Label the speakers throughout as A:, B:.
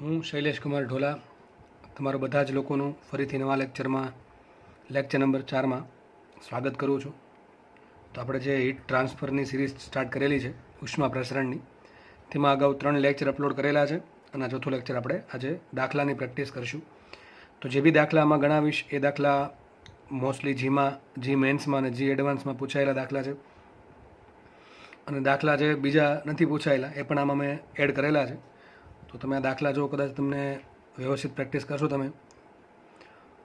A: હું શૈલેષ કુમાર ઢોલા તમારું બધા જ લોકોનું ફરીથી નવા લેક્ચરમાં લેક્ચર નંબર 4માં સ્વાગત કરું છું. તો આપણે જે હીટ ટ્રાન્સફરની સિરીઝ સ્ટાર્ટ કરેલી છે ઉષ્મા પ્રસરણની, તેમાં અગાઉ 3 લેક્ચર અપલોડ કરેલા છે અને આ ચોથું લેક્ચર આપણે આજે દાખલાની પ્રેક્ટિસ કરશું. તો જે બી દાખલા આમાં ગણાવીશ એ દાખલા મોસ્ટલી જી મેન્સમાં અને જી એડવાન્સમાં પૂછાયેલા દાખલા છે, અને દાખલા જે બીજા નથી પૂછાયેલા એ પણ આમાં મેં એડ કરેલા છે. તો તમે આ દાખલા જો કદાચ તમને વ્યવસ્થિત પ્રેક્ટિસ કરશો, તમે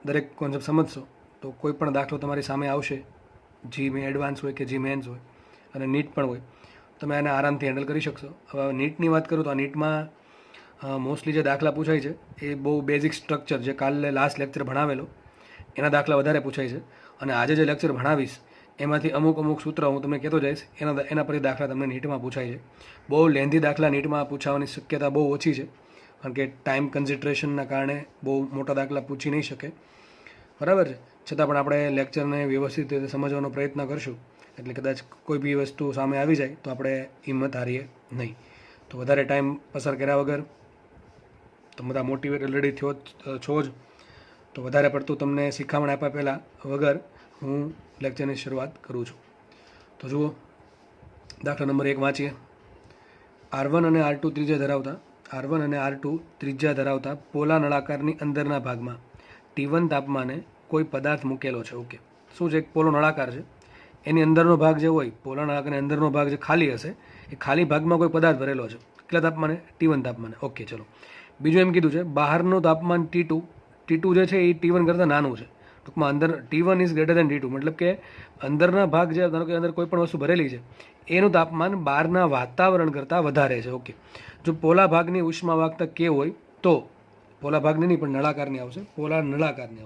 A: દરેક કોન્સેપ્ટ સમજશો, તો કોઈ પણ દાખલો તમારી સામે આવશે, જી એડવાન્સ હોય કે જી મેન્સ હોય અને નીટ પણ હોય, તમે આને આરામથી હેન્ડલ કરી શકશો. હવે નીટની વાત કરું તો આ નીટમાં મોસ્ટલી જે દાખલા પૂછાય છે એ બહુ બેઝિક સ્ટ્રક્ચર, જે કાલે લાસ્ટ લેક્ચર ભણાવેલો એના દાખલા વધારે પૂછાય છે, અને આજે જે લેક્ચર ભણાવીશ એમાંથી અમુક સૂત્ર હું તમને કહેતો જઈશ, એના પરથી દાખલા તમને નીટમાં પૂછાય છે. બહુ લેન્ધી દાખલા નીટમાં પૂછાવાની શક્યતા બહુ ઓછી છે, કારણ કે ટાઈમ કન્સન્ટ્રેશનના કારણે બહુ મોટા દાખલા પૂછી નહીં શકે, બરાબર છે. છતાં પણ આપણે લેક્ચરને વ્યવસ્થિત રીતે સમજવાનો પ્રયત્ન કરશું, એટલે કદાચ કોઈ બી વસ્તુ સામે આવી જાય તો આપણે હિંમત હારીએ નહીં. તો વધારે ટાઈમ પસાર કર્યા વગર, તો બધા મોટિવેટ ઓલરેડી છો જ, તો વધારે પડતું તમને શિખામણ આપ્યા પહેલાં વગર હું લેક્ચરની શરૂઆત કરું છું. તો જુઓ, દાખલા નંબર 1 વાંચીએ. R1 અને R2 ત્રિજ્યા ધરાવતા પોલા નળાકારની અંદરના ભાગમાં T1 તાપમાને કોઈ પદાર્થ મૂકેલો છે. ઓકે, શું છે? એક પોલો નળાકાર છે, એની અંદરનો ભાગ જે હોય, પોલા નળાકારની અંદરનો ભાગ જે ખાલી હશે, એ ખાલી ભાગમાં કોઈ પદાર્થ ભરેલો છે. કેટલા તાપમાને? T1 તાપમાને. ઓકે, ચલો. બીજું એમ કીધું છે બહારનું તાપમાન T2 જે છે એ T1 કરતાં નાનું છે. ટૂંકમાં અંદર T1 is greater than T2, મતલબ કે અંદરના ભાગ જે, ધારો કે અંદર કોઈ પણ વસ્તુ ભરેલી છે, એનું તાપમાન બહારના વાતાવરણ કરતાં વધારે છે. ઓકે, જો પોલા ભાગની ઉષ્મા વાહકતા કે હોય તો, પોલા ભાગની નહીં પણ નળાકારની આવશે, પોલા નળાકારની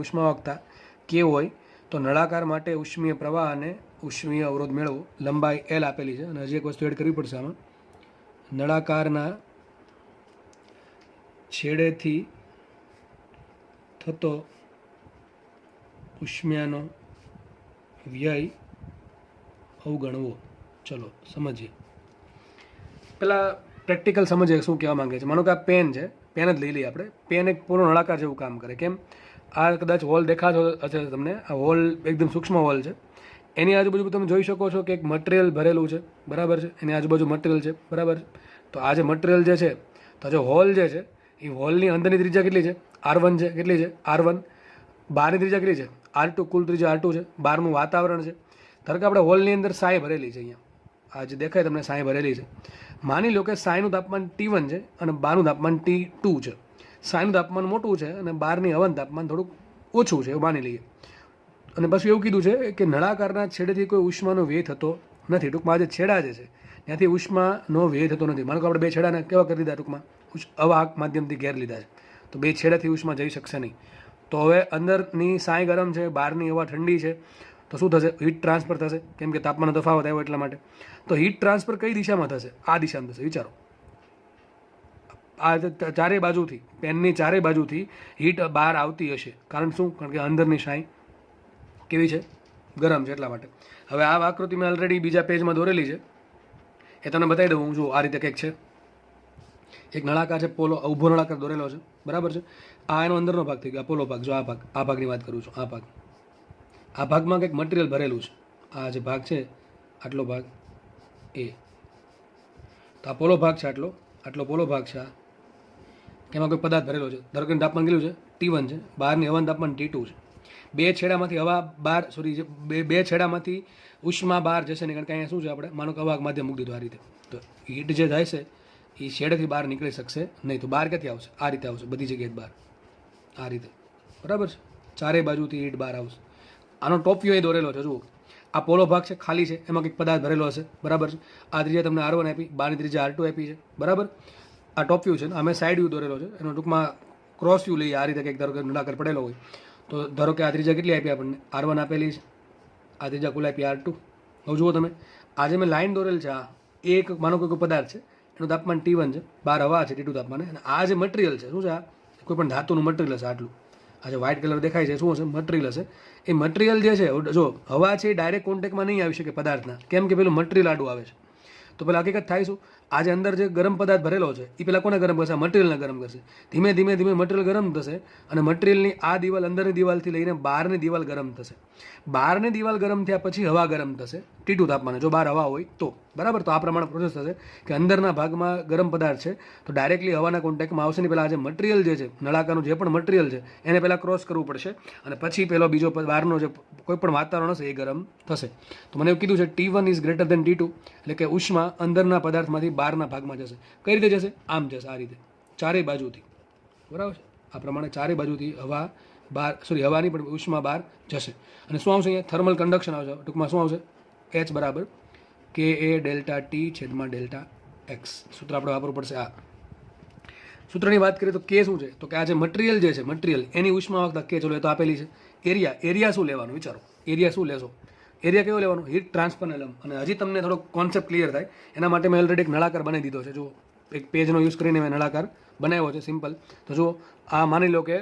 A: ઉષ્મા વાહકતા કે હોય તો નળાકાર માટે ઉષ્મીય પ્રવાહ અને ઉષ્મીય અવરોધ મેળવો. લંબાઈ L આપેલી છે, અને હજી એક વસ્તુ એડ કરવી પડશે આમાં. નળાકારના છેડેથી થતો ઉષ્માનો વ્યય અવગણવો. ચલો સમજીએ. પહેલાં પ્રેક્ટિકલ સમજીએ શું કહેવા માંગે છે. માનો કે આ પેન છે, પેન જ લઈ લઈએ આપણે. પેન એક પૂરો નળાકાર જેવું કામ કરે. કેમ? આ કદાચ હોલ દેખાતો હશે તમને, આ હોલ એકદમ સૂક્ષ્મ હોલ છે, એની આજુબાજુ તમે જોઈ શકો છો કે એક મટીરિયલ ભરેલું છે, બરાબર છે. એની આજુબાજુ મટીરિયલ છે, બરાબર છે. તો આ જે મટીરિયલ જે છે, તો જે હોલ જે છે, એ હોલની અંદરની ત્રિજ્યા કેટલી છે? R1 છે. કેટલી છે? R1. બહારની ત્રિજ્યા કેટલી છે? R2. કુલ ત્રિજ્યા R2 છે. બહારનું વાતાવરણ છે. ધારો કે આપણે હોલની અંદર સાય ભરેલી છે, અહીંયા આ જે દેખાય તમને સાય ભરેલી છે. માની લો કે સાયનું તાપમાન T1 છે અને બહારનું તાપમાન T2 છે. સાયનું તાપમાન મોટું છે અને બહારની હવાનું તાપમાન થોડુંક ઓછું છે, એવું માની લઈએ. અને પછી એવું કીધું છે કે નળાકારના છેડેથી કોઈ ઉષ્માનો વ્યય થતો નથી. ટૂંકમાં આ જે છેડા જે છે ત્યાંથી ઉષ્માનો વ્યય થતો નથી. માનો કે આપણે બે છેડાને કેવા કરી દીધા? ટૂંકમાં અવાહક માધ્યમથી ઘેર લીધા છે, તો બે છેડાથી ઉષ્મા જઈ શકશે નહીં. તો હવે અંદરની સાય ગરમ છે, બહારની હવા ઠંડી છે, તો શું થશે? હીટ ટ્રાન્સફર થશે, કેમ કે તાપમાનનો તફાવત આવ્યો એટલા માટે. તો હીટ ટ્રાન્સફર કઈ દિશામાં થશે? આ દિશામાં થશે. વિચારો, આ ચારેય બાજુથી, પેનની ચારેય બાજુથી હીટ બહાર આવતી હશે. કારણ શું? કારણ કે અંદરની સાય કેવી છે? ગરમ છે, એટલા માટે. હવે આ આકૃતિ મેં ઓલરેડી બીજા પેજમાં દોરેલી છે, એ તમને બતાવી દઉં. હું જો આ રીતે કંઈક છે, એક નળાકાર છે, પોલો ઊભો નળાકાર દોરેલો છે, બરાબર છે. આ એનો અંદરનો ભાગ થઈ ગયો, પોલો ભાગ. જો આ ભાગની વાત કરું છું, આ ભાગમાં કંઈક મટીરિયલ ભરેલું છે. આ જે ભાગ છે, આટલો ભાગ એ, તો આ પોલો ભાગ છે, આટલો પોલો ભાગ છે. આ એમાં કોઈ પદાર્થ ભરેલો છે. ધારો કે તાપમાન કેટલું છે? T1 છે. બહારની હવાનું તાપમાન T2 છે. બે છેડામાંથી હવા બહાર, સોરી, બે છેડામાંથી ઉષ્મા બહાર જશે નહીં, કારણ કે અહીંયા શું છે, આપણે માનો કે અવાહક માધ્યમ મૂકી દીધું આ રીતે, તો હીટ જે થાય છે એ છેડેથી બહાર નીકળી શકશે નહીં. તો બહાર ક્યાંથી આવશે? આ રીતે આવશે, બધી જગ્યાએ બહાર, આ રીતે, બરાબર છે. ચારેય બાજુથી હીટ બહાર આવશે. આનો ટોપ વ્યૂ એ દોરેલો છે. જુઓ, આ પોલો ભાગ છે, ખાલી છે, એમાં કંઈક પદાર્થ ભરેલો હશે, બરાબર છે. આ ત્રિજ્યા તમને R1 આપી, બહારની ત્રિજ્યા R2 આપી છે, બરાબર. આ ટોપ વ્યૂ છે, અમે સાઈડ વ્યૂ દોરેલો છે. એનો ટૂંકમાં ક્રોસ વ્યૂ લઈએ. આ રીતે કંઈક ધારો કે નળાકાર પડેલો હોય, તો ધારો કે આ ત્રિજ્યા કેટલી આપી આપણને? R1 આપેલી છે. આ ત્રિજ્યા કુલ આપી R2. હવે જુઓ તમે, આ જે મેં લાઈન દોરેલ છે, આ એક માનો કોઈ પદાર્થ છે, એનું તાપમાન T1 છે, બહાર હવા છે T2 તાપમાને, અને આ જે મટીરિયલ છે, શું છે? આ કોઈ પણ ધાતુનું મટીરિયલ હશે. આટલું આ જે વ્હાઇટ કલર દેખાય છે, શું હશે? મટીરિયલ હશે. એ મટીરિયલ જે છે, જો હવા છે એ ડાયરેક્ટ કોન્ટેક્ટમાં નહીં આવી શકે પદાર્થના, કેમ કે પેલું મટીરિયલ આડું આવે છે. તો પેલા હકીકત થાય શું, આ જે અંદર જે ગરમ પદાર્થ ભરેલો છે એ પેલા કોને ગરમ કરશે, મટીરિયલને ગરમ કરશે. ધીમે ધીમે ધીમે મટીરિયલ ગરમ થશે અને મટીરિયલની આ દિવાલ અંદરની દિવાલથી લઈને બહારની દિવાલ ગરમ થશે. બહારની દિવાલ ગરમ થયા પછી હવા ગરમ થશે T2 તાપમાને, જો બહાર હવા હોય તો, બરાબર. તો આ પ્રમાણે પ્રોસેસ થશે કે અંદરના ભાગમાં ગરમ પદાર્થ છે તો ડાયરેક્ટલી હવાના કોન્ટેક્ટમાં આવશે નહીં. પહેલાં આ જે મટીરિયલ જે છે, નળાકારનું જે પણ મટીરિયલ છે એને પહેલાં ક્રોસ કરવું પડશે અને પછી પેલો બીજો બહારનો જે કોઈ પણ વાતાવરણ હશે એ ગરમ થશે. તો મને એવું કીધું છે T1 is greater than T2, એટલે કે ઉષ્મા અંદરના પદાર્થમાંથી બહારના ભાગમાં જશે. કઈ રીતે જશે? આમ જશે, આ રીતે, ચારેય બાજુથી, બરાબર છે. આ પ્રમાણે ચારેય બાજુથી હવા બહાર, સોરી હવા નહીં પણ ઉષ્મા બહાર જશે. અને શું આવશે અહીંયા? થર્મલ કન્ડક્શન આવશે. ટૂંકમાં શું આવશે? H બરાબર KA ડેલ્ટા T છેદમાં ડેલ્ટા X. સૂત્ર આપણે વાપરવું પડશે. આ સૂત્રની વાત કરીએ તો K શું છે? તો કે આ જે મટીરિયલ જે છે, મટીરિયલ એની ઉષ્મા વાહકતા K, ચલો એ તો આપેલી છે. એરિયા શું લેવાનું વિચારો, એરિયા શું લેશો? એરિયા કેવો લેવાનો? હીટ ટ્રાન્સફર એલમ. અને હજી તમને થોડો કોન્સેપ્ટ ક્લિયર થાય એના માટે મેં ઓલરેડી એક નળાકાર બનાવી દીધો છે. જો એક પેજનો યુઝ કરીને મેં નળાકાર બનાવ્યો છે, સિમ્પલ. તો જો આ માની લો કે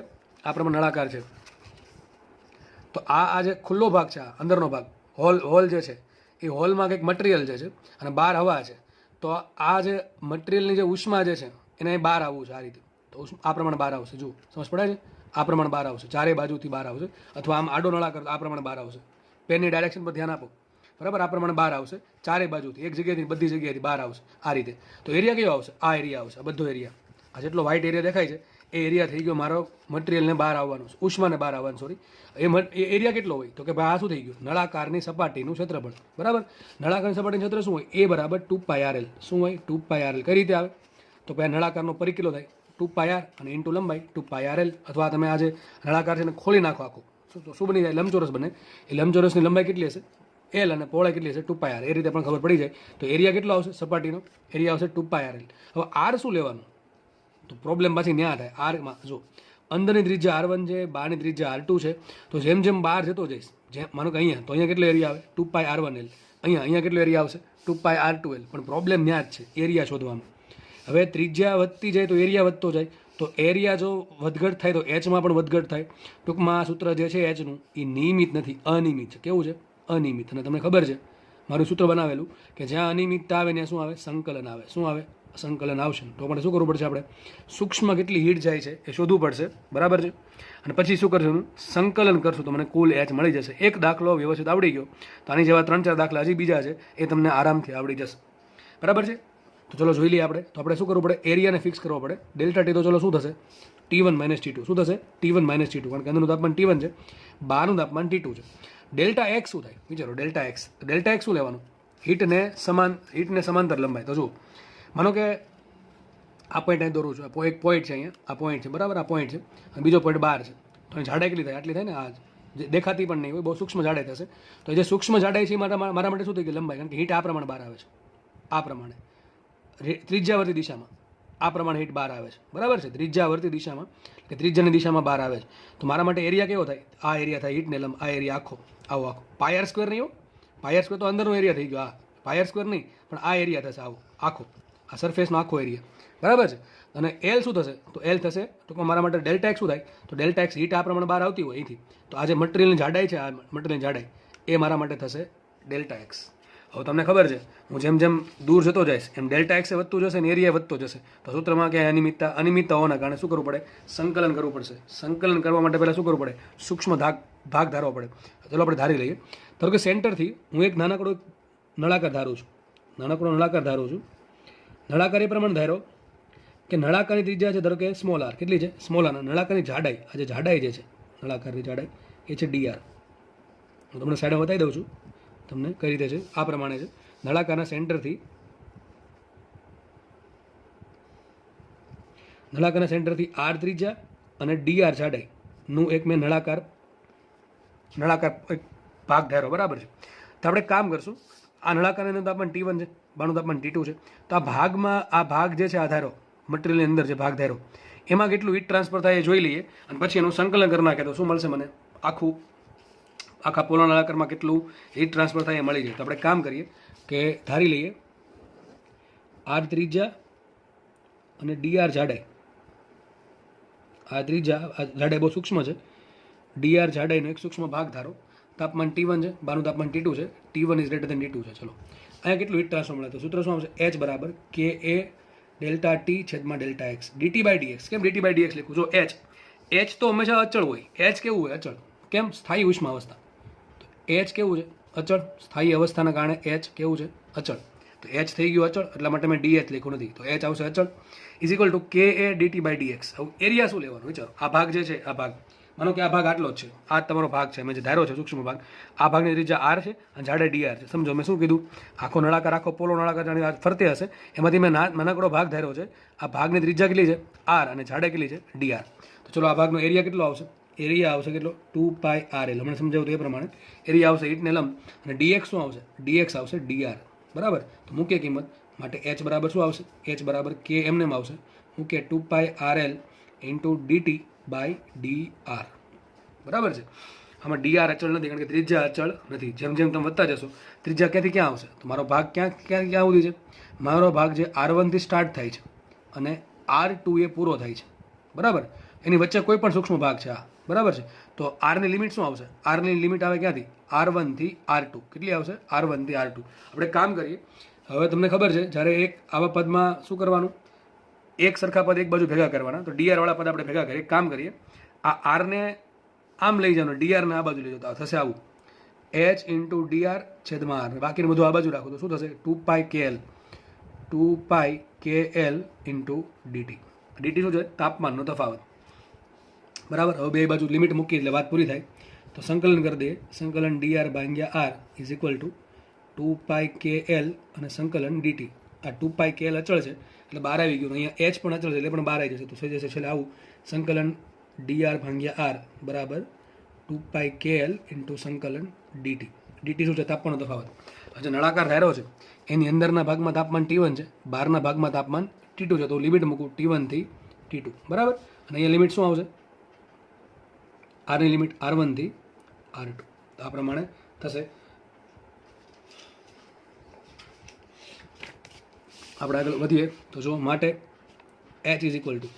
A: આ પ્રમાણે નળાકાર છે, તો આ જે ખુલ્લો ભાગ છે, આ અંદરનો ભાગ, હોલ જે છે, એ હોલમાં કંઈક મટીરિયલ જે છે અને બહાર હવા છે. તો આ જે મટીરિયલની જે ઉષ્મા જે છે એને બહાર આવવું છે આ રીતે. તો આ પ્રમાણે બહાર આવશે. જુઓ, સમજ પડે છે? આ પ્રમાણે બહાર આવશે, ચારે બાજુથી બહાર આવશે. અથવા આમ આડો નળાકાર આ પ્રમાણે બહાર આવશે. પેનની ડાયરેક્શન પર ધ્યાન આપો, બરાબર. આ પ્રમાણે બહાર આવશે, ચારે બાજુથી, એક જગ્યાએથી બધી જગ્યાએથી બહાર આવશે આ રીતે. તો એરિયા કયો આવશે? આ એરિયા આવશે, આ બધો એરિયા. આ જેટલો વ્હાઇટ એરિયા દેખાય છે એ એરિયા થઈ ગયો મારો મટીરિયલને બહાર આવવાનું છે, ઉષ્માને બહાર આવવાનું, સોરી. એ એરિયા કેટલો હોય? તો કે ભાઈ આ શું થઈ ગયું? નળાકારની સપાટીનું ક્ષેત્રફળ, બરાબર. નળાકારની સપાટીનું ક્ષેત્ર શું હોય? એ બરાબર 2πRL. શું હોય? 2πRL. કઈ રીતે આવે? તો ભાઈ નળાકારનો પરિઘ કેટલો થાય? 2πR અને ઇન્ટુ લંબાઈ 2πRL. અથવા તમે આજે નળાકાર છે ને ખોલી નાખો આખું, શું બની જાય? લંબચોરસ બને. એ લંબચોરસની લંબાઈ કેટલી હશે? L અને પહોળાઈ કેટલી હશે? 2πR. એ રીતે પણ ખબર પડી જાય. તો એરિયા કેટલો આવશે? સપાટીનો એરિયા આવશે 2πRL. હવે R શું લેવાનું? તો પ્રોબ્લેમ પાછી ન્યા થાય. આરમાં જો અંદરની ત્રિજ્યા R1 છે, બહારની ત્રિજ્યા R2 છે. તો જેમ જેમ બહાર જતો જઈશ, જેમ માનો કે અહીંયા, તો અહીંયા કેટલો એરિયા આવે? 2πR1L. અહીંયા કેટલો એરિયા આવશે? 2πR2L. પણ પ્રોબ્લેમ ન્યા જ છે, એરિયા શોધવાનો. હવે ત્રિજ્યા વધતી જાય તો એરિયા વધતો જાય. તો એરિયા જો વધઘટ થાય તો Hમાં પણ વધઘટ થાય. ટૂંકમાં સૂત્ર જે છે Hનું એ નિયમિત નથી, અનિયમિત છે. કેવું છે? અનિયમિત. અને તમને ખબર છે મારું સૂત્ર બનાવેલું કે જ્યાં અનિયમિતતા આવે ત્યાં શું આવે? સંકલન આવે. શું આવે? સંકલન આવશે. તો આપણે શું કરવું પડશે? આપણે સૂક્ષ્મ કેટલી હીટ જાય છે એ શોધવું પડશે, બરાબર છે. અને પછી શું કરશું? સંકલન કરશું તો મને કુલ H મળી જશે. એક દાખલો વ્યવસ્થિત આવડી ગયો તો આની જેવા 3-4 દાખલા હજી બીજા છે એ તમને આરામથી આવડી જશે, બરાબર છે. તો ચલો જોઈ લઈએ આપણે. તો આપણે શું કરવું પડે? એરિયાને ફિક્સ કરવો પડે. ડેલ્ટા T તો ચલો શું થશે? T1 - T2. શું થશે? T1 - T2. કારણ કે અંદરનું તાપમાન T1 છે, બહારનું તાપમાન T2 છે. ડેલ્ટા X શું થાય? વિચારો. ડેલ્ટા X શું લેવાનું? હીટને સમાંતર લંબાઈ. તો જુઓ, માનો કે આ પોઈન્ટ અહીં દોરું છું, એક પોઈન્ટ છે અહીંયા, આ પોઈન્ટ છે, બરાબર. આ પોઈન્ટ છે અને બીજો પોઈન્ટ બહાર છે. તો અહીં જાડાઈ કેટલી થાય? આટલી થાય ને. આ જે દેખાતી પણ નહીં હોય, બહુ સૂક્ષ્મ જાડાઈ થશે. તો જે સૂક્ષ્મ જાડાઈ છે એ મારા માટે શું થઈ ગઈ? લંબાઈ. કારણ કે હીટ આ પ્રમાણે બહાર આવે છે, આ પ્રમાણે ત્રિજ્યાવર્તી દિશામાં આ પ્રમાણે હીટ બહાર આવે છે, બરાબર છે. ત્રિજ્યાવર્તી દિશામાં કે ત્રિજ્યાની દિશામાં બહાર આવે છે. તો મારા માટે એરિયા કેવો થાય? આ એરિયા થાય હીટને લંબ. આ એરિયા આખો આવો πr² નહીં હો. πr² તો અંદરનો એરિયા થઈ ગયો. આ πr² નહીં, પણ આ એરિયા થશે આવો આખો, આ સરફેસનો આખો એરિયા, બરાબર છે. અને L શું થશે? તો L થશે ટૂંકમાં મારા માટે ડેલ્ટા X શું થાય? તો ડેલ્ટા X હીટ આ પ્રમાણે બહાર આવતી હોય અહીંથી, તો આ જે મટીરિયલની જાડાઈ છે, આ મટીરિયલની જાડાઈ એ મારા માટે થશે ડેલ્ટા X. હવે તમને ખબર છે હું જેમ જેમ દૂર જતો જઈશ એમ ડેલ્ટા X વધતું જશે ને એરિયા વધતો જશે. તો સૂત્રમાં ક્યાંય અનિયમિતતા હોવાના કારણે શું કરવું પડે? સંકલન કરવું પડશે. સંકલન કરવા માટે પહેલાં શું કરવું પડે? સૂક્ષ્મ ભાગ ધારવો પડે. ચલો આપણે ધારી લઈએ. ધારો કે સેન્ટરથી હું એક નાનકડો નળાકાર ધારું છું. નળાકાર એ પ્રમાણે ધારો કે નળાકારની ત્રિજ્યા છે ધારો કે સ્મોલ r. કેટલી છે? Small r. નળાકારની જાડાઈ, આ જે જાડાઈ જે છે નળાકારની જાડાઈ એ છે dr. હું તમને સાઈડમાં બતાવી દઉં છું તમને કઈ રીતે છે. આ પ્રમાણે છે. નળાકારના સેન્ટરથી r ત્રિજ્યા અને dr જાડાઈનું એક મેં નળાકાર એક ભાગ ધાર્યો, બરાબર છે. તો આપણે કામ કરશું. આ નળાકારનું તાપમાન T1 છે, બહારનું તાપમાન T2 છે. તો આ ભાગ જે છે આ ધારો, મટીરિયલની અંદર જે ભાગ ધારો એમાં કેટલું હીટ ટ્રાન્સફર થાય એ જોઈ લઈએ અને પછી એનું સંકલન કરી નાખે તો શું મળશે મને? આખા પોલા નળાકારમાં કેટલું હીટ ટ્રાન્સફર થાય એ મળી જાય. તો આપણે કામ કરીએ કે ધારી લઈએ r ત્રિજ્યા અને dr જાડાઈ. આ જાડાઈ બહુ સૂક્ષ્મ છે. dr જાડાઈનો એક સૂક્ષ્મ ભાગ ધારો. તાપમાન T1 છે, બહારનું તાપમાન T2 છે. T1 is greater than T2 છે. ચલો અહીંયા કેટલું હીટ ટ્રાન્સફર મળે? તો સૂત્ર શું આવશે? એચ બરાબર કે એ ડેલ્ટા ટી છેદમાં delta x dt by dx. કેમ ડીટી બાય ડીએક્સ લખું? જો એચ તો હંમેશા અચળ હોય. એચ કેવું હોય? અચળ. કેમ? સ્થાયી ઉષ્મા અવસ્થા. તો એચ કેવું છે? અચળ. સ્થાયી અવસ્થાના કારણે એચ કેવું છે? અચળ. તો એચ થઈ ગયું અચળ, એટલા માટે મેં ડીએચ લખ્યું નથી. તો એચ આવશે અચળ ઇઝ ઇક્વલ ટુ કે એ ડીટી બાય ડીએક્સ. હવે એરિયા શું લેવાનું? વિચારો, આ ભાગ જે છે, આ ભાગ માનો કે આ ભાગ આટલો જ છે, આ તમારો ભાગ છે, મેં જે ધાર્યો છે સૂક્ષ્મ ભાગ, આ ભાગની ત્રિજ્યા આર છે અને જાડે ડીઆર છે. સમજો મેં શું કીધું? આખો નળાકાર, આખો પોલો નળાકાર જાણે ફરતે હશે, એમાંથી મેં નાનકડો ભાગ ધાર્યો છે. આ ભાગની ત્રિજ્યા કેટલી છે? આર, અને જાડે કેટલી છે? ડીઆર. તો ચલો આ ભાગનો એરિયા કેટલો આવશે? એરિયા આવશે કેટલો? 2πr. હમણાં સમજાવું તો એ પ્રમાણે એરિયા આવશે ઈટને લંબ, અને ડીએક્સ શું આવશે? ડીએક્સ આવશે ડીઆર. બરાબર. તો મૂકીએ કિંમત, માટે એચ બરાબર શું આવશે? એચ બરાબર કે એમને આવશે, મૂકીએ 2πrl into DT by DR. બરાબર છે. આમાં ડીઆર અચળ નથી, કારણ કે ત્રિજ્યા અચળ નથી. જેમ જેમ તમે વધતા જશો, ત્રિજ્યા ક્યાંથી ક્યાં આવશે? તો મારો ભાગ ક્યાં સુધી છે? મારો ભાગ જે R1 થી સ્ટાર્ટ થાય છે અને R2 એ પૂરો થાય છે. બરાબર. એની વચ્ચે કોઈ પણ સૂક્ષ્મ ભાગ છે આ. બરાબર છે. તો આરની લિમિટ શું આવશે? આરની લિમિટ આવે ક્યાંથી? R1 થી R2. કેટલી આવશે? R1 થી R2. આપણે કામ કરીએ. હવે તમને ખબર છે, જ્યારે એક આવા પદમાં શું કરવાનું? એક સરખા પદ એક બાજુ ભેગા કરવાના. તો ડીઆર વાળા પદ આપણે ભેગા કરીએ. કામ કરીએ, આ આરને આમ લઈ જવાનું, ડીઆરને આ બાજુ લઈ જાઓ, થશે આવું એચ ઇન્ટુ ડીઆર છેદમાં આર. બાકીનું બધું આ બાજુ રાખો તો શું થશે? 2πkl into DT. ડીટી શું છે? તાપમાનનો તફાવત. બરાબર. હવે બે બાજુ લિમિટ મૂકી એટલે વાત પૂરી થાય. તો સંકલન કરી દઈએ. સંકલન ડીઆર ભાગ્યા R is equal two 2πkl અને સંકલન ડીટી. આ 2πkl અચળ છે એટલે બહાર આવી ગયું. અહીંયા એચ પણ અચળ છે એટલે પણ બહાર આવી જશે. તો થઈ જશે છેલ્લે આવું સંકલન ડીઆર ભાગ્યા આર બરાબર 2πkl ઇન્ટુ સંકલન ડીટી. ડીટી શું છે? તાપમાનનો તફાવત. હજુ નળાકાર ધારો છે, એની અંદરના ભાગમાં તાપમાન T1 છે, બહારના ભાગમાં તાપમાન T2 છે. તો લિમિટ મૂકું T1 થી T2. બરાબર. અને અહીંયા લિમિટ શું આવશે? આરની લિમિટ R1 થી R2. તો આ પ્રમાણે થશે. આપણે આગળ વધીએ તો જો, માટે એચ ઇઝ ઇક્વલ ટુ,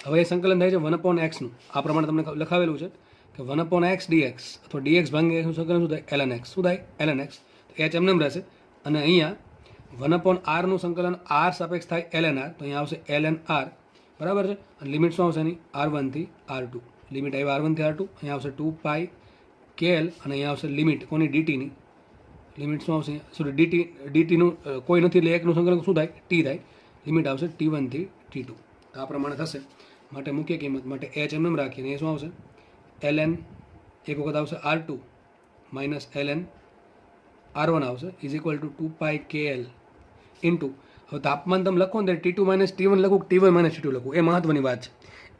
A: હવે એ સંકલન થાય છે 1/xનું. આ પ્રમાણે તમને લખાવેલું છે કે 1/x dx અથવા dx ભાંગે એનું સંકલન શું થાય? ln x. શું થાય? ln x. તો એચ એમને રહેશે, અને અહીંયા 1/r નું સંકલન r સાપેક્ષ થાય ln r. તો અહીંયા આવશે ln r. બરાબર છે. અને લિમિટ શું આવશે એની? R1 થી R2. લિમિટ આવી R1 થી R2. અહીંયા આવશે 2πkl, અને અહીંયા આવશે લિમિટ કોની? ડીટીની લિમિટ શું આવશે? સોરી, ડીટીનું કોઈ નથી એટલે એકનું સંકલન શું થાય? ટી થાય. લિમિટ આવશે T1 થી T2. તો આ પ્રમાણે થશે. માટે મુખ્ય કિંમત માટે એચ એમ રાખીને એ શું આવશે? ln એક વખત આવશે R2 માઇનસ ln R1 આવશે is equal two 2πkl into, હવે તાપમાન તમે લખો ને T2 માઇનસ T1 લખું, T1 માઇનસ T2 લખું, એ મહત્વની વાત છે.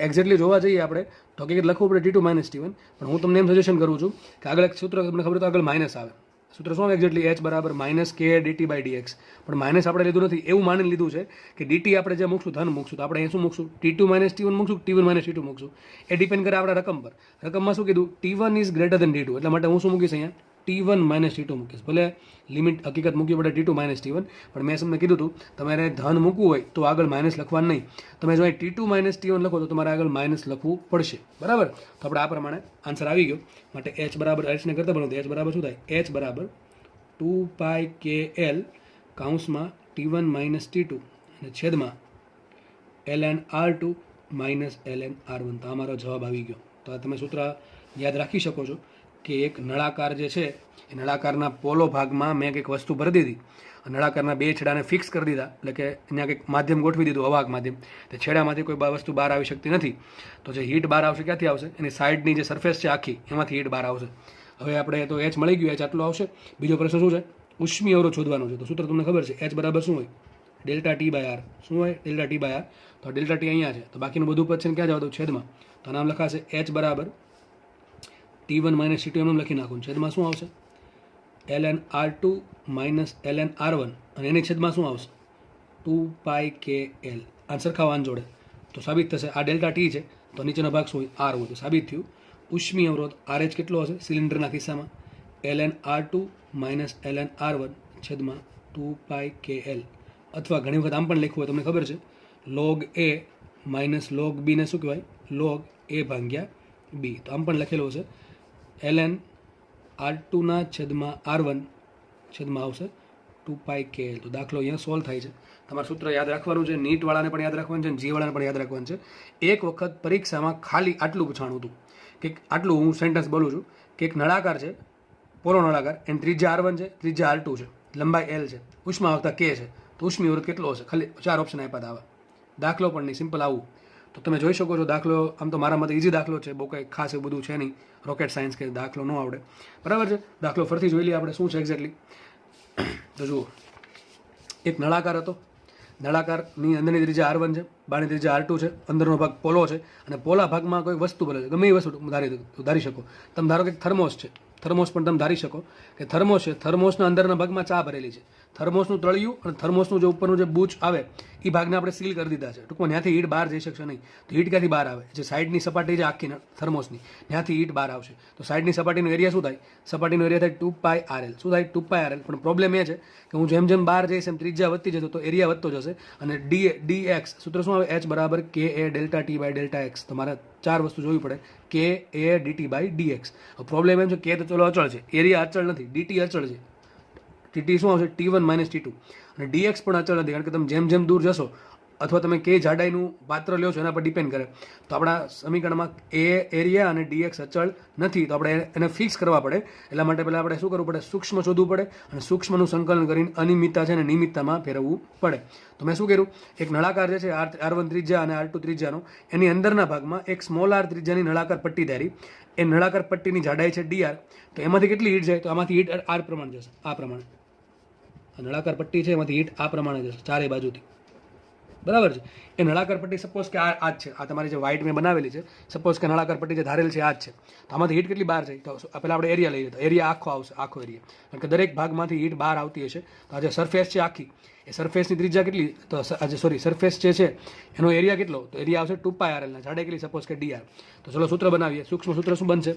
A: એક્ઝેક્ટલી જોવા જઈએ આપણે તો હકીકત લખવું પડે T2 માઇનસ T1, પણ હું તમને એમ સજેશન કરું છું કે આગળ એક સૂત્ર તમને ખબર તો આગળ માઇનસ આવે. સૂત્ર શું આવે? એક્ઝેક્ટલી એચ બરાબર માઇનસ કે ડીટી બાય ડીએક્સ. પણ માઇનસ આપણે લીધું નથી, એવું માની લીધું છે કે ડીટી આપણે જે મૂકશું, ધન મૂકશું, તો આપણે એ શું મૂકશું? T2 માઇનસ T1 મૂકશું, T1 માઇનસ T2 મૂકશું. એ ડિપેન્ડ કરે આપણા રકમ પર. રકમમાં શું કીધું? T1 is greater than T2. એટલા માટે હું શું મૂકીશ અહીંયા? T1 માઇનસ T2 મૂકીશ. ભલે લિમિટ હકીકત મૂકવી પડે T2 માઇનસ T1, પણ મેં તમને કીધું હતું તમારે ધન મૂકવું હોય તો આગળ માઇનસ લખવાનું નહીં. તમે જો T2 માઇનસ T1 લખો તો તમારે આગળ માઇનસ લખવું પડશે. બરાબર. તો આપણે આ પ્રમાણે આન્સર આવી ગયો. માટે એચ બરાબર એચને કરતા બનો તો એચ બરાબર શું થાય? એચ બરાબર 2πkl કાઉન્સમાં T1 માઇનસ T2 અને છેદમાં ln R2 minus ln R1. તો અમારો જવાબ આવી ગયો. તો આ તમે સૂત્ર યાદ રાખી શકો છો કે એક નળાકાર જે છે એ નળાકારના પોલો ભાગમાં મેં કંઈક વસ્તુ ભરી દીધી, નળાકારના બે છેડાને ફિક્સ કરી દીધા, એટલે કે અહીંયા કંઈક માધ્યમ ગોઠવી દીધું, અવાહક માધ્યમ. તે છેડામાંથી કોઈ વસ્તુ બહાર આવી શકતી નથી. તો જે હીટ બહાર આવશે ક્યાંથી આવશે? એની સાઈડની જે સરફેસ છે આખી, એમાંથી હીટ બહાર આવશે. હવે આપણે તો એચ મળી ગયું, એચ આટલું આવશે. બીજો પ્રશ્ન શું છે? ઉષ્મી અવરોધ શોધવાનો છે. તો સૂત્ર તમને ખબર છે, એચ બરાબર શું હોય? Delta t by r. શું હોય? Delta t by r. તો ડેલ્ટા ટી અહીંયા છે, તો બાકીનું બધું પદ છે ને ક્યાં જવા દો? છેદમાં. તો નામ લખાશે એચ બરાબર T1 માઇનસ T2 એમ લખી નાખું. છેદમાં શું આવશે? ln R2 minus ln R1, અને એની છેદમાં શું આવશે? 2πkl. આ સરખાવાન જોડે તો સાબિત થશે. આ ડેલ્ટા ટી છે તો નીચેનો ભાગ શું હોય? R હોય. તો સાબિત થયું ઉષ્મી અવરોધ RH કેટલો હશે સિલિન્ડરના કિસ્સામાં? ln R2 minus ln R1 છેદમાં 2πkl. અથવા ઘણી વખત આમ પણ લખવું હોય, તમને ખબર છે, log A minus log B ને શું કહેવાય? log A ભાગ્યા B. તો આમ પણ લખેલું હશે ln R2 ના છેદમાં R1 છેદમાં આવશે 2πkl. તો દાખલો અહીંયા સોલ્વ થાય છે. તમારું સૂત્ર યાદ રાખવાનું છે, નીટવાળાને પણ યાદ રાખવાનું છે અને જીવાળાને પણ યાદ રાખવાનું છે. એક વખત પરીક્ષામાં ખાલી આટલું પૂછાણું હતું કે આટલું હું સેન્ટેન્સ બોલું છું કે એક નળાકાર છે, પોલો નળાકાર, એની ત્રિજ્યા R1 છે, ત્રિજ્યા R2 છે, લંબાઈ L છે, ઉષ્માવાહકતા K છે. તો ઉષ્મી અવરોધ કેટલો હશે? ખાલી 4 ઓપ્શન આપ્યા હતા આવા. દાખલો પણ નહીં, સિમ્પલ આવું. તો તમે જોઈ શકો છો દાખલો આમ તો મારા મતે ઇઝી દાખલો છે, બહુ કંઈ ખાસ એવું બધું છે નહીં, રોકેટ સાયન્સ કે દાખલો ન આવડે, બરાબર છે. દાખલો ફરીથી જોઈ લઈએ આપણે શું છે એક્ઝેક્ટલી. તો જુઓ, એક નળાકાર હતો, નળાકારની અંદરની ત્રિજ્યા R1 છે, બહારની ત્રિજ્યા R2 છે, અંદરનો ભાગ પોલો છે અને પોલા ભાગમાં કોઈ વસ્તુ બને છે, ગમે એ વસ્તુ ધારી શકો. તમે ધારો કે થર્મોસ છે, થર્મોસ પણ તમે ધારી શકો કે થર્મોસ છે, થર્મોસના અંદરના ભાગમાં ચા ભરેલી છે. થર્મોસનું તળિયું અને થર્મોસનું જે ઉપરનું જે બૂચ આવે એ ભાગને આપણે સીલ કરી દીધા છે. ટૂંકમાં ત્યાંથી હીટ બહાર જઈ શકશે નહીં. તો હીટ ક્યાંથી બહાર આવે? જે સાઈડની સપાટી છે આખી થર્મોસની, ત્યાંથી હીટ બહાર આવશે. તો સાઈડની સપાટીનો એરિયા શું થાય? સપાટીનો એરિયા થાય 2πrl. શું થાય? 2πrl. પણ પ્રોબ્લેમ એ છે કે હું જેમ જેમ બહાર જઈશ એમ ત્રિજ્યા વધતી જશે તો એરિયા વધતો જશે અને dx સૂત્ર શું આવે? h બરાબર ka delta t by delta x. તમારે 4 વસ્તુ જોવી પડે. ka dt by dx. Problem એમ છે કે તો ચલો અચળ છે, એરિયા અચળ નથી, dt અચળ છે. ટી શું આવશે? T1 - T2. અને dx પણ અચળ નથી, કારણ કે તમે જેમ જેમ દૂર જશો અથવા તમે કઈ જાડાઈનું પાત્ર લ્યો છો એના પર ડિપેન્ડ કરે. તો આપણા સમીકરણમાં એ એરિયા અને dx અચળ નથી, તો આપણે એને ફિક્સ કરવા પડે. એટલા માટે પહેલાં આપણે શું કરવું પડે? સૂક્ષ્મ શોધવું પડે અને સૂક્ષ્મનું સંકલન કરીને અનિયમિતતા છે અને નિયમિતતામાં ફેરવવું પડે. તો મેં શું કર્યું? એક નળાકાર જે છે R1 ત્રિજ્યા અને R2 ત્રિજ્યાનો, એની અંદરના ભાગમાં એક સ્મોલ r ત્રિજ્યાની નળાકાર પટ્ટી ધારી. એ નળાકાર પટ્ટીની જાડાઈ છે dr. તો એમાંથી કેટલી હીટ જાય? તો આમાંથી હીટ r પ્રમાણે જશે, આ પ્રમાણે. નળાકાર પટ્ટી છે એમાંથી હીટ આ પ્રમાણે જશે ચારે બાજુથી, બરાબર છે. એ નળાકાર પટ્ટી સપોઝ કે આ જ છે, આ તમારી જે વ્હાઇટ મેં બનાવેલી છે, સપોઝ કે નળાકાર પટ્ટી જે ધારેલ છે આ જ છે. તો આમાંથી હીટ કેટલી બહાર જાય? તો પહેલાં આપણે એરિયા લઈએ. તો એરિયા આખો આવશે, આખો એરિયા, કારણ કે દરેક ભાગમાંથી હીટ બહાર આવતી હશે. તો આ જે સરફેસ છે આખી, એ સરફેસની ત્રિજ્યા કેટલી? તો આજે સરફેસ જે છે એનો એરિયા કેટલો? તો એરિયા આવશે 2πrl. જાડાઈ કેટલી? સપોઝ કે dr. તો ચલો સૂત્ર બનાવીએ. સૂક્ષ્મ સૂત્ર શું બનશે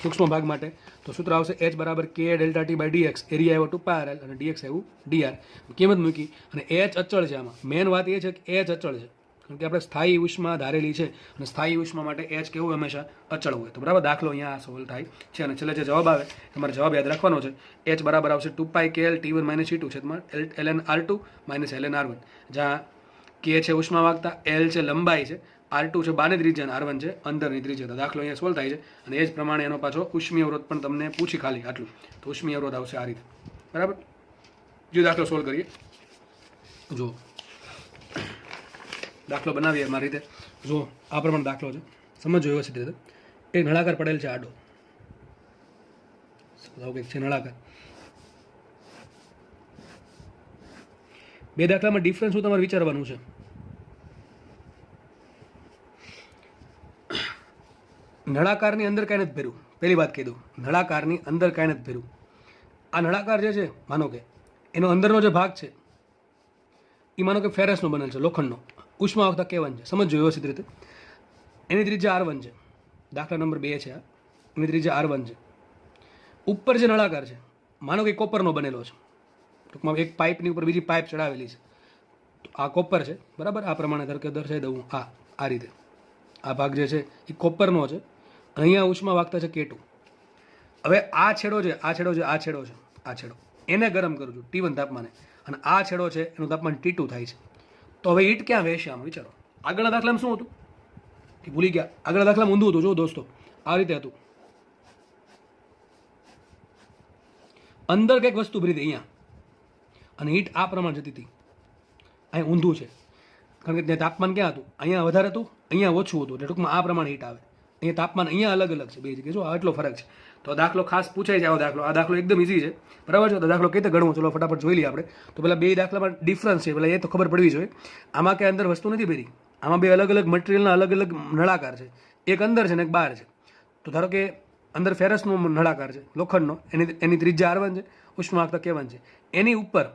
A: સૂક્ષ્મ ભાગ માટે? તો સૂત્ર આવશે h બરાબર ka delta t by dx. Area આવ્યો 2πrl અને dx આવ્યું dr. કિંમત મૂકી અને h અચળ છે. આમાં મેન વાત એ છે કે h અચળ છે, કારણ કે આપણે સ્થાયી ઉષ્મા ધારેલી છે અને સ્થાયી ઉષ્મા માટે h કેવું? હંમેશા અચળ હોય. તો બરાબર દાખલો અહીંયા સોલ્વ થાય છે અને છેલ્લે જે જવાબ આવે તમારે જવાબ યાદ રાખવાનો છે. h બરાબર આવશે 2πkl T1 - T2 છેદમાં ln R2 - ln R1. જ્યાં k છે ઉષ્માવાહકતા, l છે લંબાઈ છે, R2 છે બહારની ત્રિજ્યા અને R1 છે અંદરની ત્રિજ્યા. દાખલો અહીંયા સોલ્વ થાય છે અને એ જ પ્રમાણે એનો પાછો ઉષ્મી અવરોધ પણ તમને પૂછી ખાલી આટલું. તો ઉષ્મી અવરોધ આવશે આ રીતે, બરાબર. જો દાખલો સોલ્વ કરીએ, જો દાખલો બનાવીએ મારી રીતે. જો આ પ્રમાણે દાખલો છે, સમજો વ્યવસ્થિત રીતે. એક નળાકાર પડેલ છે આડો, કંઈક છે નળાકાર. બે દાખલામાં ડિફરન્સ શું તમારે વિચારવાનું છે? નળાકારની અંદર કાંઈ નથી ભર્યું. પહેલી વાત કહી દઉં, નળાકારની અંદર કાંઈ નથી ભર્યું. આ નળાકાર જે છે, માનો કે એનો અંદરનો જે ભાગ છે એ માનો કે ફેરસનો બનેલ છે, લોખંડનો. ઉષ્માવાહકતા K1 છે, સમજો વ્યવસ્થિત રીતે. એની ત્રિજ્યા R1 છે, દાખલા નંબર 2 છે આ. એની ત્રિજ્યા R1 છે. ઉપર જે નળાકાર છે માનો કે કોપરનો બનેલો છે, ટૂંકમાં એક પાઇપની ઉપર બીજી પાઇપ ચડાવેલી છે. તો આ કોપર છે, બરાબર. આ પ્રમાણે ધારો કે દર્શાવી દઉં, આ રીતે આ ભાગ જે છે એ કોપરનો છે. અહીંયા ઉષ્માવાહકતા છે K2. હવે આ છેડો છે, આ છેડો છે, આ છેડો છે, આ છેડો, એને ગરમ કરું છું T1 તાપમાને, અને આ છેડો છે એનું તાપમાન T2 થાય છે. તો હવે હીટ ક્યાં વહેશે? આમ વિચારો. આગળના દાખલામાં શું હતું કે ભૂલી ગયા? આગળના દાખલામાં ઊંધું હતું. જો દોસ્તો, આ રીતે હતું. અંદર કંઈક વસ્તુ ભરી હતી અહીંયા અને હીટ આ પ્રમાણે જતી હતી. અહીં ઊંધું છે, કારણ કે ત્યાં તાપમાન ક્યાં હતું? અહીંયા વધારે હતું, અહીંયા ઓછું હતું. એટલે ટૂંકમાં આ પ્રમાણે હીટ આવે. અહીંયા તાપમાન અહીંયા અલગ અલગ છે બે જગ્યાએ. જો આટલો ફરક છે. તો દાખલો ખાસ પૂછાય છે આવો દાખલો. આ દાખલો એકદમ ઇઝી છે, બરાબર છે. તો દાખલો કઈ રીતે ગણવો? ચલો ફટાફટ જોઈ લઈએ આપણે. તો પેલા બે દાખલામાં ડિફરન્સ છે, પેલા એ તો ખબર પડવી જોઈએ. આમાં કે અંદર વસ્તુ નથી ભરી, આમાં બે અલગ અલગ મટીરિયલના અલગ અલગ નળાકાર છે. એક અંદર છે ને એક બહાર છે. તો ધારો કે અંદર ફેરસનો નળાકાર છે, લોખંડનો, એની ત્રિજ્યા R1 છે, ઉષ્માવાહકતા K1 છે. એની ઉપર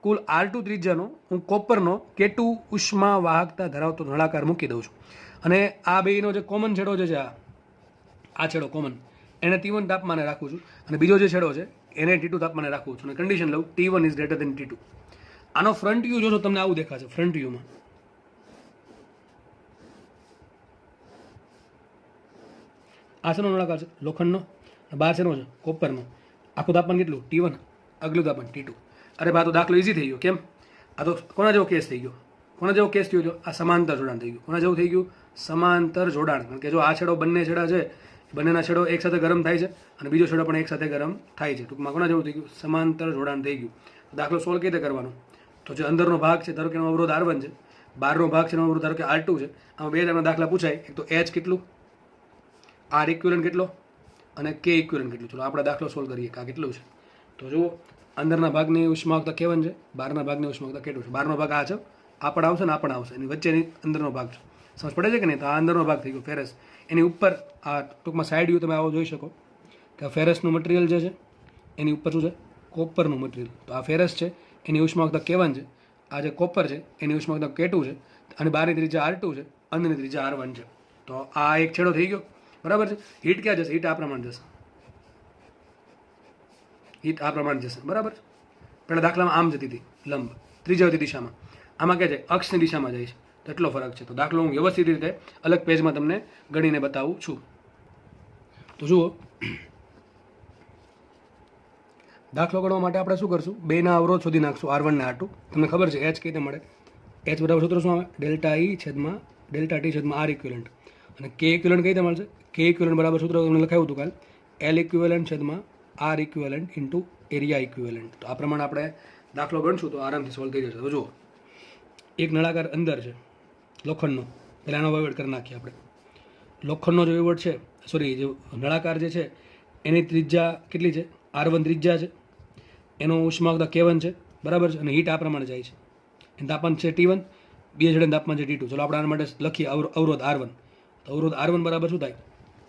A: કુલ R2 ત્રિજ્યાનો હું કોપરનો K2 ઉષ્માવાહકતા ધરાવતો નળાકાર મૂકી દઉં છું. અને આ બેનો જે કોમન છેડો છે, આ છેડો કોમન, એને T1 તાપમાને રાખું છું અને બીજો જે છેડો છે એને T2 તાપમાને રાખું છું અને કન્ડિશન લઉં T1 is greater than T2. આનો ફ્રન્ટ વ્યૂ જોશો તમને આવું દેખાશે. ફ્રન્ટ વ્યૂમાં આ શેનો નળાકાર છે? લોખંડનો. બહાર શેનો છે? કોપરનો. આખું તાપમાન કેટલું? T1. આગલું તાપમાન T2. અરે બા તો દાખલો ઇઝી થઈ ગયો. કેમ? આ તો કોના જેવો કેસ થઈ ગયો? કોના જેવો કેસ થયો? આ સમાંતર જોડાણ થઈ ગયું. કોના જેવું થઈ ગયું? સમાંતર જોડાણ. કારણ કે જો આ છેડો બંને છેડા છે, બંનેના છેડો એક સાથે ગરમ થાય છે અને બીજો છેડો પણ એક સાથે ગરમ થાય છે. ટૂંકમાં કોના જેવું થઈ ગયું? સમાંતર જોડાણ થઈ ગયું. દાખલો સોલ્વ કઈ રીતે કરવાનો? તો જે અંદરનો ભાગ છે ધારો કે એનો અવરોધ R1 છે, બહારનો ભાગ છે એનો અવરોધ ધારો કે R2 છે. આમાં બે ટાઈપના દાખલા પૂછાય. એક તો H કેટલું, R ઇક્વિવલન્ટ કેટલો અને K ઇક્વિવલન્ટ કેટલું. ચલો આપણે દાખલો સોલ્વ કરીએ કે આ કેટલું છે. તો જુઓ, અંદરના ભાગની ઉષ્માવક્તા K1 છે, બહારના ભાગની ઉષ્માવક્તા K2 છે. બહારનો ભાગ આ છે, આ પણ આવશે ને આ પણ આવશે, એની વચ્ચેની અંદરનો ભાગ છે. સમજ પડે છે કે નહીં? તો આ અંદરનો ભાગ થઈ ગયો ફેરસ. એની ઉપર આ ટૂંકમાં સાઈડ વ્યૂ તમે આવો જોઈ શકો કે ફેરસનું મટીરિયલ જે છે એની ઉપર શું છે? કોપરનું મટીરિયલ. તો આ ફેરસ છે, એની ઉષ્માવક્તા K1 છે. આ જે કોપર છે એની ઉષ્માવક્તા K2 છે અને બહારની ત્રિજ્યા R2 છે, અંદરની ત્રિજ્યા R1 છે. તો આ એક છેડો થઈ ગયો, બરાબર છે. હીટ ક્યાં જશે? હીટ આ પ્રમાણે જશે, હીટ આ પ્રમાણે જશે, બરાબર. પહેલા દાખલામાં આમ જતી હતી લંબ ત્રિજ્યાવર્તી દિશામાં, આમાં ક્યાં જાય? અક્ષની દિશામાં જાય છે. તો એટલો ફરક છે. તો દાખલો હું વ્યવસ્થિત રીતે અલગ પેજમાં તમને ગણીને બતાવું છું. તો જુઓ, દાખલો ગણવા માટે આપણે શું કરશું? બેના અવરોધ શોધી નાખશું, R1 ને R2. તમને ખબર છે H કઈ રીતે મળે? H બરાબર સૂત્ર શું આવે? ડેલ્ટા E છેદમાં ડેલ્ટા T છેદમાં R ઇક્વિવલન્ટ. અને K ઇક્વિવલન્ટ કઈ રીતે મળશે? K ઇક્વિવલન્ટ બરાબર સૂત્ર તમને લખાયું હતું કાલ, L ઇક્વિવલન્ટ છેદમાં R ઇક્વિવલન્ટ ઇન્ટુ એરિયા ઇક્વિવલન્ટ. તો આ પ્રમાણે આપણે દાખલો ગણશું તો આરામથી સોલ્વ થઈ જશે. તો જુઓ, એક નળાકાર અંદર છે લોખંડનો. પહેલાં એનો વહીવટ કરી નાખીએ આપણે. લોખંડનો જે વહીવટ છે, સોરી, જે નળાકાર જે છે એની ત્રિજ્યા કેટલી છે? R1 ત્રિજ્યા છે, એનો ઉષ્માવક્તા K1 છે, બરાબર છે. અને હીટ આ પ્રમાણે જાય છે. એનું તાપમાન છે T1, બીજા છેડે તાપમાન છે T2. ચલો આપણે આના માટે લખીએ અવરોધ R1. તો અવરોધ R1 બરાબર શું થાય?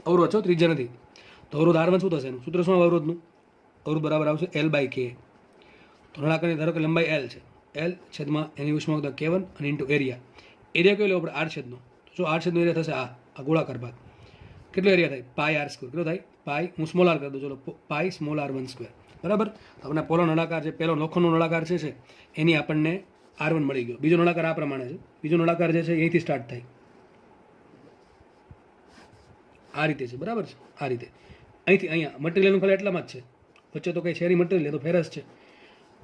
A: અવરોધ છો, ત્રિજ્યા નથી. તો અવરોધ R1 શું થશે? એનું સૂત્ર શું આવે અવરોધનું? અવરોધ બરાબર આવશે L/K. તો નળાકારની ધારો કે લંબાઈ L છે, L છેદમાં એની ઉષ્માવક્તા K1 અને ઇન્ટુ એરિયા. એરિયા કયો લેવો આપણે? R છેદનો. તો શું R છેદનો એરિયા થશે? આ ગોળાકાર ભાગ. કેટલો એરિયા થાય? પાઈ R સ્ક્વેર. કેટલો થાય? પાઈ, હું સ્મોલ r કરી દઉં, ચલો, પાઈ સ્મોલ R1 સ્ક્વેર, બરાબર. આપણને પહેલો નળાકાર છે, પહેલો લોખંડનો નળાકાર છે એની આપણને R1 મળી ગયો. બીજો નળાકાર આ પ્રમાણે છે. બીજો નળાકાર જે છે અહીંથી સ્ટાર્ટ થાય, આ રીતે છે, બરાબર છે. આ રીતે અહીંથી અહીંયા મટીરિયલનું ખાલી એટલામાં જ છે, વચ્ચે તો કંઈ શેરી મટીરિયલ તો ફેરસ છે.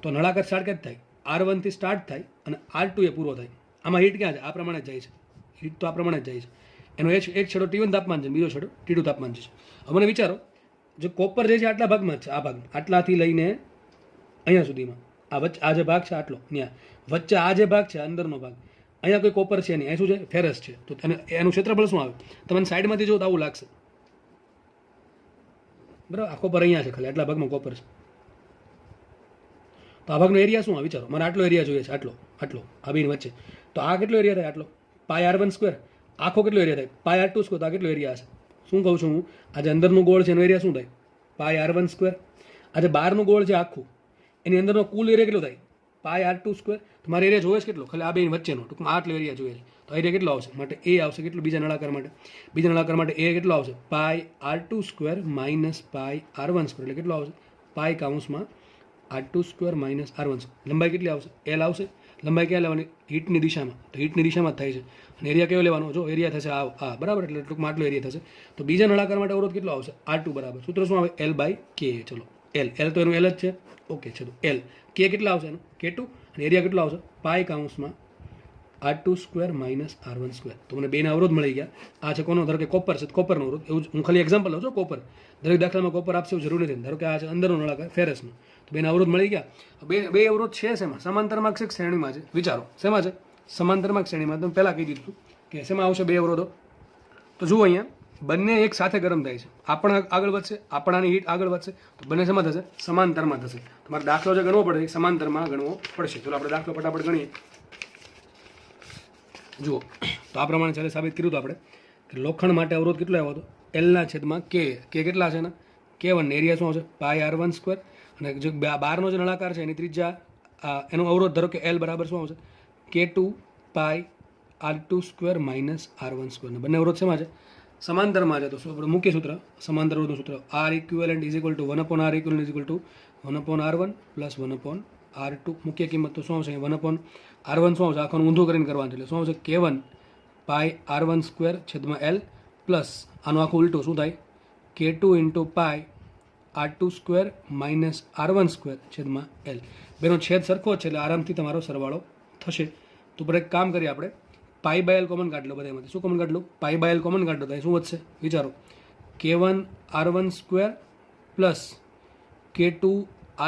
A: તો નળાકાર સ્ટાર્ટ ક્યાં થાય? R1 થી સ્ટાર્ટ થાય અને R2 એ પૂરો થાય. આમાં હીટ ક્યાં છે? આ પ્રમાણે જ જાય છે. હીટ તો આ પ્રમાણે જ જાય છે. એનો એક છેડો T1 તાપમાન છે, બીજો છેડો T2 તાપમાન છે. હવે મને વિચારો, જો કોપર જે છે આટલા ભાગમાં જ છે, આ ભાગમાં આટલાથી લઈને અહીંયા સુધીમાં, આ વચ્ચે આ જે ભાગ છે આટલો, ત્યાં વચ્ચે આ જે ભાગ છે અંદરનો ભાગ, અહીંયા કોઈ કોપર છે નહીં, અહીં શું છે? ફેરસ છે. તો એનું ક્ષેત્રફળ શું આવે? તમને સાઈડમાંથી જો તો આવું લાગશે, બરાબર. આ કોપર અહીંયા છે, ખાલી આટલા ભાગમાં કોપર છે. તો આ ભાગનો એરિયા શું આવે? વિચારો, મારે આટલો એરિયા જોઈએ છે, આટલો આટલો આ બેની વચ્ચે. તો આ કેટલો એરિયા થાય? આટલો પાઈ R1 સ્ક્વેર. આખો કેટલો એરિયા થાય? પાઈ R2 સ્ક્વેર. તો આ કેટલો એરિયા હશે? શું કહું છું હું? આ જે અંદરનું ગોળ છે એનો એરિયા શું થાય? પાઈ R1 સ્ક્વેર. આ જે બહારનું ગોળ છે આખું, એની અંદરનો કુલ એરિયા કેટલો થાય? પાઈ R2 સ્ક્વેર. તો મારે એરિયા જોઈએ છે કેટલો? ખાલી આ બે વચ્ચેનો, ટૂંકમાં આટલો એરિયા જોઈએ છે. તો એરિયા કેટલો આવશે? માટે એ આવશે કેટલો? બીજા નળાકાર માટે, બીજા નળાકાર માટે એ કેટલો આવશે? પાઈ R2 square minus pi R1 square. એટલે કેટલો આવશે? પાઈ કાઉન્સમાં R2 square minus R1 square. લંબાઈ કેટલી આવશે? L આવશે. લંબાઈ ક્યાં લેવાની? હીટની દિશામાં. તો હીટની દિશામાં જ થાય છે. અને એરિયા કેવો લેવાનો? જો એરિયા થશે આ, બરાબર. એટલે ટૂંકમાં આટલો એરિયા થશે. તો બીજા નળાકાર માટે અવરોધ કેટલો આવશે? R2 બરાબર સૂત્ર શું આવે? L/K. ચલો, L તો એનું L જ છે, ઓકે છે. તો L. K કેટલા આવશે એનું? K2. અને એરિયા કેટલો આવશે? પાઈ કાઉન્સમાં R2 square minus R1 square. તો મને બેના અવરોધ મળી ગયા. આ છે કોનો? ધારો કે કોપર છે, કોપરનો અવરોધ. એવું હું ખાલી એક્ઝામ્પલ લઉં છું. કોપર દરેક દાખલામાં કોપર આપશે એવું જરૂરી નથી. ધારો કે આ છે અંદરનો નળાકાર ફેરસનો. તો બેના અવરોધ મળી ગયા. બે અવરોધ છે શેમાં? સમાંતરમાં છે, શ્રેણીમાં છે. વિચારો શેમાં છે? સમાંતરમાં શ્રેણીમાં. તમે પહેલાં કહી દીધું કે શેમાં આવશે બે અવરોધો. તો જુઓ, અહીંયા બંને એક સાથે ગરમ થાય છે. આપણા આગળ વધશે, આપણાની હીટ આગળ વધશે. તો બંને શેમાં થશે? સમાંતરમાં થશે. તમારે દાખલો જે ગણવો પડે સમાંતરમાં ગણવો પડશે. ચલો આપણે દાખલો ફટાફટ ગણીએ. જુઓ, તો આ પ્રમાણે ચાલે સાબિત કર્યું હતું આપણે કે લોખંડ માટે અવરોધ કેટલો આવ્યો હતો? L છેદમાં K. K કેટલા છે એના? K1. એરિયા શું આવશે? પાઈ R1 સ્ક્વેર. અને જે બહારનો જે નળાકાર છે એની ત્રિજ્યા, એનો અવરોધ ધારો કે L બરાબર શું આવશે? K2 પાઈ R2 square minus R1 square. બંને અવરોધ શેમાં છે? સમાંતરમાં છે. તો શું આપણે મુખ્ય સૂત્ર, સમાંતર અવરોધનું સૂત્ર, R equivalent is equal two 1/R equivalent is equal two 1/R1 plus 1/R2. મુખ્ય કિંમત તો શું આવશે? 1/R1 શું આવશે? આખોનું ઊંધું કરીને કરવાનું છે. એટલે શું આવશે? K1 પાઈ R1 સ્ક્વેર છેદમાં L પ્લસ આનું આખું ઉલટું શું થાય? K2 into pi R2² minus R1² છેદમાં L. બેનો છેદ સરખો છે એટલે આરામથી તમારો સરવાળો થશે. તો પર એક કામ કરીએ આપણે, પાઈ બાય એલ કોમન કાઢ લો બધામાંથી. શું કોમન કાઢ લો? પાઈ બાય એલ કોમન કાઢ લો તો શું વધશે વિચારો? K1 R1² plus K2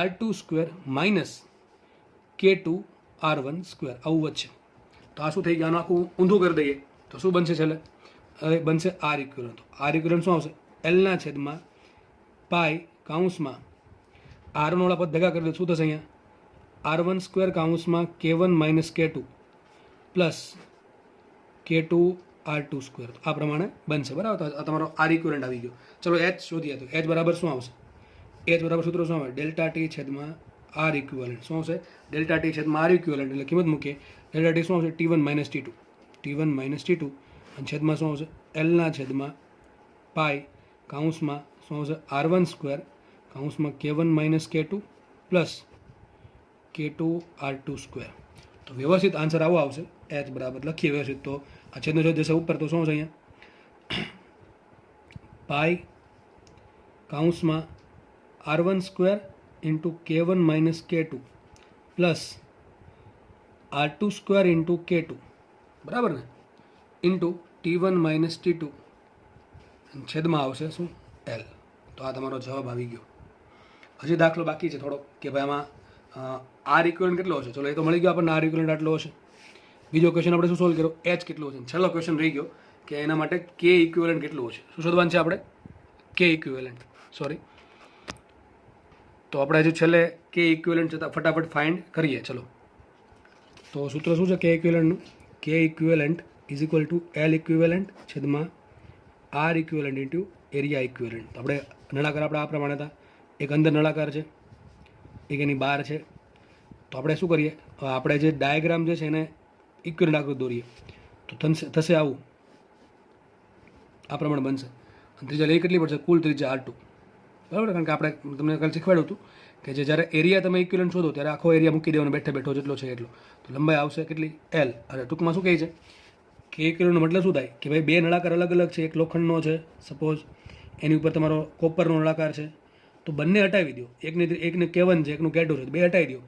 A: R2² minus K2 R1², આવું વધશે. તો આ શું થઈ ગયું? આનું આખું ઊંધું કરી દઈએ તો શું બનશે છેલ્લે? હવે બનશે આર ઇક્વિવલન્ટ. આર ઇક્વિવલન્ટ શું આવશે? એલના છેદમાં પાઈ કાઉન્સમાં આરનો વાળા પદ ભેગા કરી દો, શું થશે અહીંયા? R1² કાઉન્સમાં K1 minus K2 plus K2 R2². આ પ્રમાણે બનશે. બરાબર? તો આ તમારો આર ઇક્વિવલન્ટ આવી ગયો. ચલો એચ શોધીએ. તો એચ બરાબર શું આવશે? એચ બરાબર સૂત્ર શું આવે? ડેલ્ટા ટી છેદમાં આર ઇક્વિવલન્ટ. શું આવશે? ડેલ્ટા ટી છેદમાં આર ઇક્વિવલન્ટ એટલે કિંમત મૂકીએ. ડેલ્ટા ટી શું આવશે? T1 minus T2. T1 minus T2 અને છેદમાં શું આવશે? એલના છેદમાં પાઈ કાઉન્સમાં શું આવશે? R1² કાઉન્સમાં K1 minus K2 plus K2 R2². તો વ્યવસ્થિત આન્સર આવો આવશે. એચ બરાબર લખીએ વ્યવસ્થિત. તો આ છેદનો છેદ જશે ઉપર, તો શું આવશે અહીંયા? પાઈ કાઉન્સમાં R1² into K1 minus K2 plus R2² into K2, બરાબર ને, ઇન્ટુ T1 માઇનસ T2 છેદમાં આવશે શું? L. તો આ તમારો જવાબ આવી ગયો. હજી દાખલો બાકી છે થોડો, કે ભાઈ આમાં આર ઇક્વિવલન્ટ કેટલો હશે? ચલો એ તો મળી ગયો આપણને, આર ઇક્વિવલન્ટ આટલો હશે. બીજો ક્વેશ્ચન આપણે શું સોલ્વ કર્યો? એચ કેટલો હશે. છેલ્લો ક્વેશ્ચન રહી ગયો કે એના માટે કે ઇક્વિવલન્ટ કેટલું હશે. શું શોધવાનું છે આપણે? કે ઇક્વિવલન્ટ. સોરી, તો આપણે હજુ છેલ્લે કે ઇક્વિવલન્ટ છતાં ફટાફટ ફાઇન્ડ કરીએ. ચલો, તો સૂત્ર શું છે કે ઇક્વિવલન્ટનું? કે ઇક્વિવલન્ટ ઇઝ ઇક્વલ ટુ એલ ઇક્વિવલન્ટ છેદમાં આર ઇક્વિવલન્ટ ઇન્ટુ એરિયા ઇક્વિવલન્ટ. તો આપણે નળાકાર આપણે આ પ્રમાણે હતા. એક અંદર નળાકાર છે, એક એની બહાર છે. તો આપણે શું કરીએ? આપણે જે ડાયાગ્રામ જે છે એને ઇક્વિવલન્ટ આકૃતિ દોરીએ તો થશે આવું, આ પ્રમાણે બનશે. અને ત્રીજા લઈ કેટલી પડશે? કુલ ત્રિજ્યા R2. બરાબર? કારણ કે આપણે તમને કાલે શીખવાડ્યું હતું કે જે જ્યારે એરિયા તમે ઇક્વિવલન્ટ શોધો ત્યારે આખો એરિયા મૂકી દેવાનો બેઠો જેટલો છે એટલો. તો લંબાઈ આવશે કેટલી? L. અને ટૂંકમાં શું કહે છે કે ઇક્વિવલન્ટનો મતલબ શું થાય કે ભાઈ બે નળાકાર અલગ અલગ છે. એક લોખંડનો છે સપોઝ, એની ઉપર તમારો કોપરનો નળાકાર છે, તો બંને હટાવી દો. એકને K1 છે, એકનું K2 છે, બે હટાવી દો.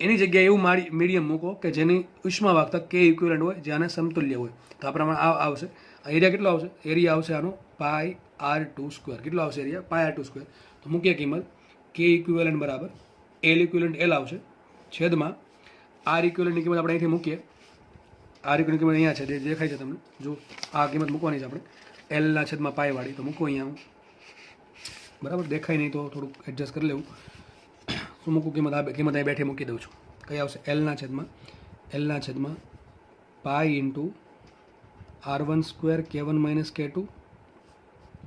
A: એની જગ્યાએ એવું મીડિયમ મૂકો કે જેની ઉષ્મા વાહકતા કે ઇક્વિવલન્ટ હોય, જે આને સમતુલ્ય હોય. તો આ પ્રમાણે આવશે. આ એરિયા કેટલો આવશે? એરિયા આવશે આનો પાઈ R2². કેટલો આવશે એરિયા? પાઈ R2². તો મૂકીએ કિંમત. કે ઇક્વિવલન્ટ બરાબર એલ ઇક્વિવલન્ટ એલ આવશે છેદમાં આર ઇક્વિવલન્ટની કિંમત આપણે અહીંથી મૂકીએ. આર ઇક્વિવલન્ટ કિંમત અહીંયા છે, જે દેખાય છે તમને. જો આ કિંમત મૂકવાની છે આપણે એલના છેદમાં પાઈવાળી. તો મૂકવું અહીંયા હું, બરાબર? દેખાય નહીં તો થોડુંક એડજસ્ટ કરી લેવું. શું મૂકું કિંમત? આ કિંમત અહીં બેઠી મૂકી દઉં છું. કઈ આવશે? એલના છેદમાં પાઈ into R1² K1 minus K2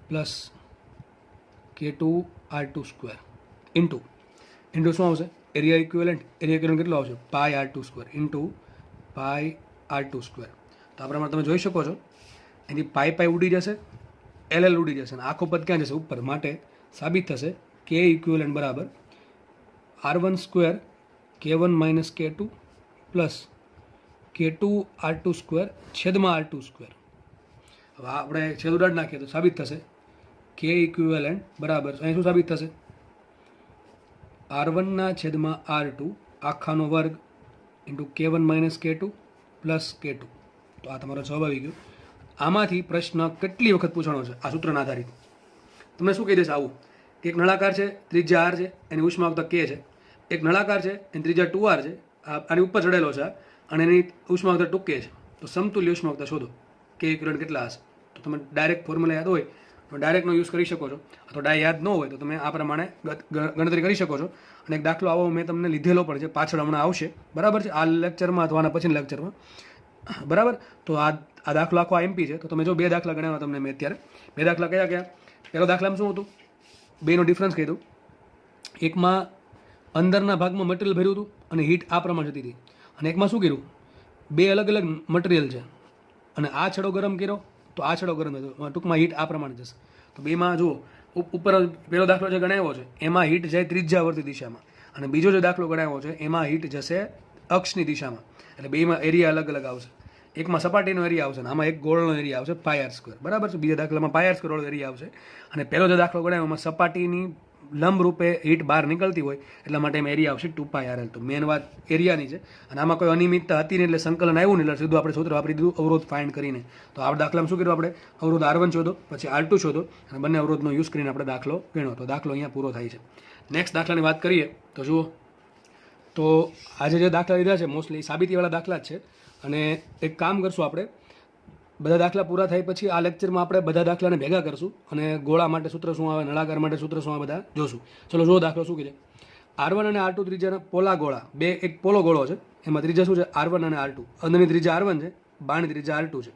A: plus K2 R2² into શું આવશે? એરિયા ઇક્વિવલન્ટ. એરિયા ઇક્વિવલન્ટ કેટલો આવશે? પાઈ R2² ઇન્ટુ પાઈ R2². તો આ પ્રમાણે તમે જોઈ શકો છો એની પાઈ ઉડી જશે, એલ ઉડી જશે અને આખો પદ ક્યાં જશે? ઉપર. માટે સાબિત થશે કે ઇક્વિવલન્ટ બરાબર R1² K1 minus K2 plus K2 R2² છેદમાં R2². હવે આપણે છેદ ઉડાડ નાખીએ તો સાબિત થશે કે ઇક્વિવલન્ટ બરાબર, અહીં શું સાબિત થશે? R1ના છેદમાં R2 આખાનો વર્ગ into K1 minus K2 plus K2. તો આ તમારો જવાબ આવી ગયો. આમાંથી પ્રશ્ન કેટલી વખત પૂછવાનો છે આ સૂત્રના આધારિત? તમને શું કહી દેશે આવું કે એક નળાકાર છે, ત્રિજ્યા R છે, એની ઉષ્માવક્તા K છે. એક નળાકાર છે, એની ત્રિજ્યા 2R છે, આની ઉપર ચડેલો છે અને એની ઉષ્માવક્તા 2K છે. તો સમતુલ્ય ઉષ્માવક્તા શોધો. કે ઇક્વિવલન્ટ કેટલા હશે? તો તમે ડાયરેક્ટ ફોર્મ્યુલા યાદ હોય તો ડાયરેક્ટનો યુઝ કરી શકો છો, અથવા ડાય યાદ ન હોય તો તમે આ પ્રમાણે ગણતરી કરી શકો છો. અને એક દાખલો આવો મેં તમને લીધેલો પણ છે, પાછળ હમણાં આવશે, બરાબર છે, આ લેક્ચરમાં અથવા આના પછીના લેક્ચરમાં, બરાબર. તો આ દાખલો આખો MP છે. તો તમે જો બે દાખલા ગણાવ્યા તમને મેં અત્યારે. બે દાખલા કયા? પહેલો દાખલામાં શું હતું? બેનો ડિફરન્સ કીધું. એકમાં અંદરના ભાગમાં મટીરિયલ ભર્યું હતું અને હીટ આ પ્રમાણે જતી હતી. અને એકમાં શું કર્યું? બે અલગ અલગ મટીરિયલ છે અને આ છેડો ગરમ કર્યો તો આ છેડો ગરમ થયો. ટૂંકમાં હીટ આ પ્રમાણે જશે. તો બેમાં જુઓ, ઉપર પહેલો દાખલો જે ગણાવ્યો છે એમાં હીટ જાય ત્રિજ્યાવર્તી દિશામાં, અને બીજો જે દાખલો ગણાવ્યો છે એમાં હીટ જશે અક્ષની દિશામાં. એટલે બેમાં એરિયા અલગ અલગ આવશે. એકમાં સપાટીનો એરિયા આવશે અને આમાં એક ગોળનો એરિયા આવશે પાઈ R², બરાબર છે. બીજા દાખલામાં પાઈ R² વાળો એરિયા આવશે. અને પહેલો જે દાખલો ગણાવ્યો એમાં સપાટીની લંબ રૂપે હીટ બહાર નીકળતી હોય એટલા માટે એમ એરિયા આવશે 2πRL. તો મેન વાત એરિયાની છે, અને આમાં કોઈ અનિયમિતતા હતી નહીં એટલે સંકલન આવ્યું નહીં એટલે સીધું આપણે સૂત્ર વાપરી દીધું અવરોધ ફાઇન્ડ કરીને. તો આ દાખલામાં શું કર્યું આપણે, અવરોધ R1 શોધો, પછી R2 શોધો, અને બંને અવરોધનો યુઝ કરીને આપણે દાખલો ગણ્યો. તો દાખલો અહીંયા પૂરો થાય છે. નેક્સ્ટ દાખલાની વાત કરીએ તો જુઓ, તો આજે જે દાખલા લીધા છે મોસ્ટલી સાબિતીવાળા દાખલા જ છે. અને એક કામ કરશું આપણે, બધા દાખલા પૂરા થાય પછી આ લેક્ચરમાં આપણે બધા દાખલાને ભેગા કરશું અને ગોળા માટે સૂત્ર શું આવે, નળાકાર માટે સૂત્ર શું આવે, બધા જોશું. ચલો જો દાખલો શું કહે, R1 અને R2 ત્રિજ્યાના પોલા ગોળા, બે એક પોલો ગોળો છે, એમાં ત્રિજ્યા શું છે R1 અને R2, અંદરની ત્રિજ્યા R1 છે, બહારની ત્રિજ્યા R2 છે.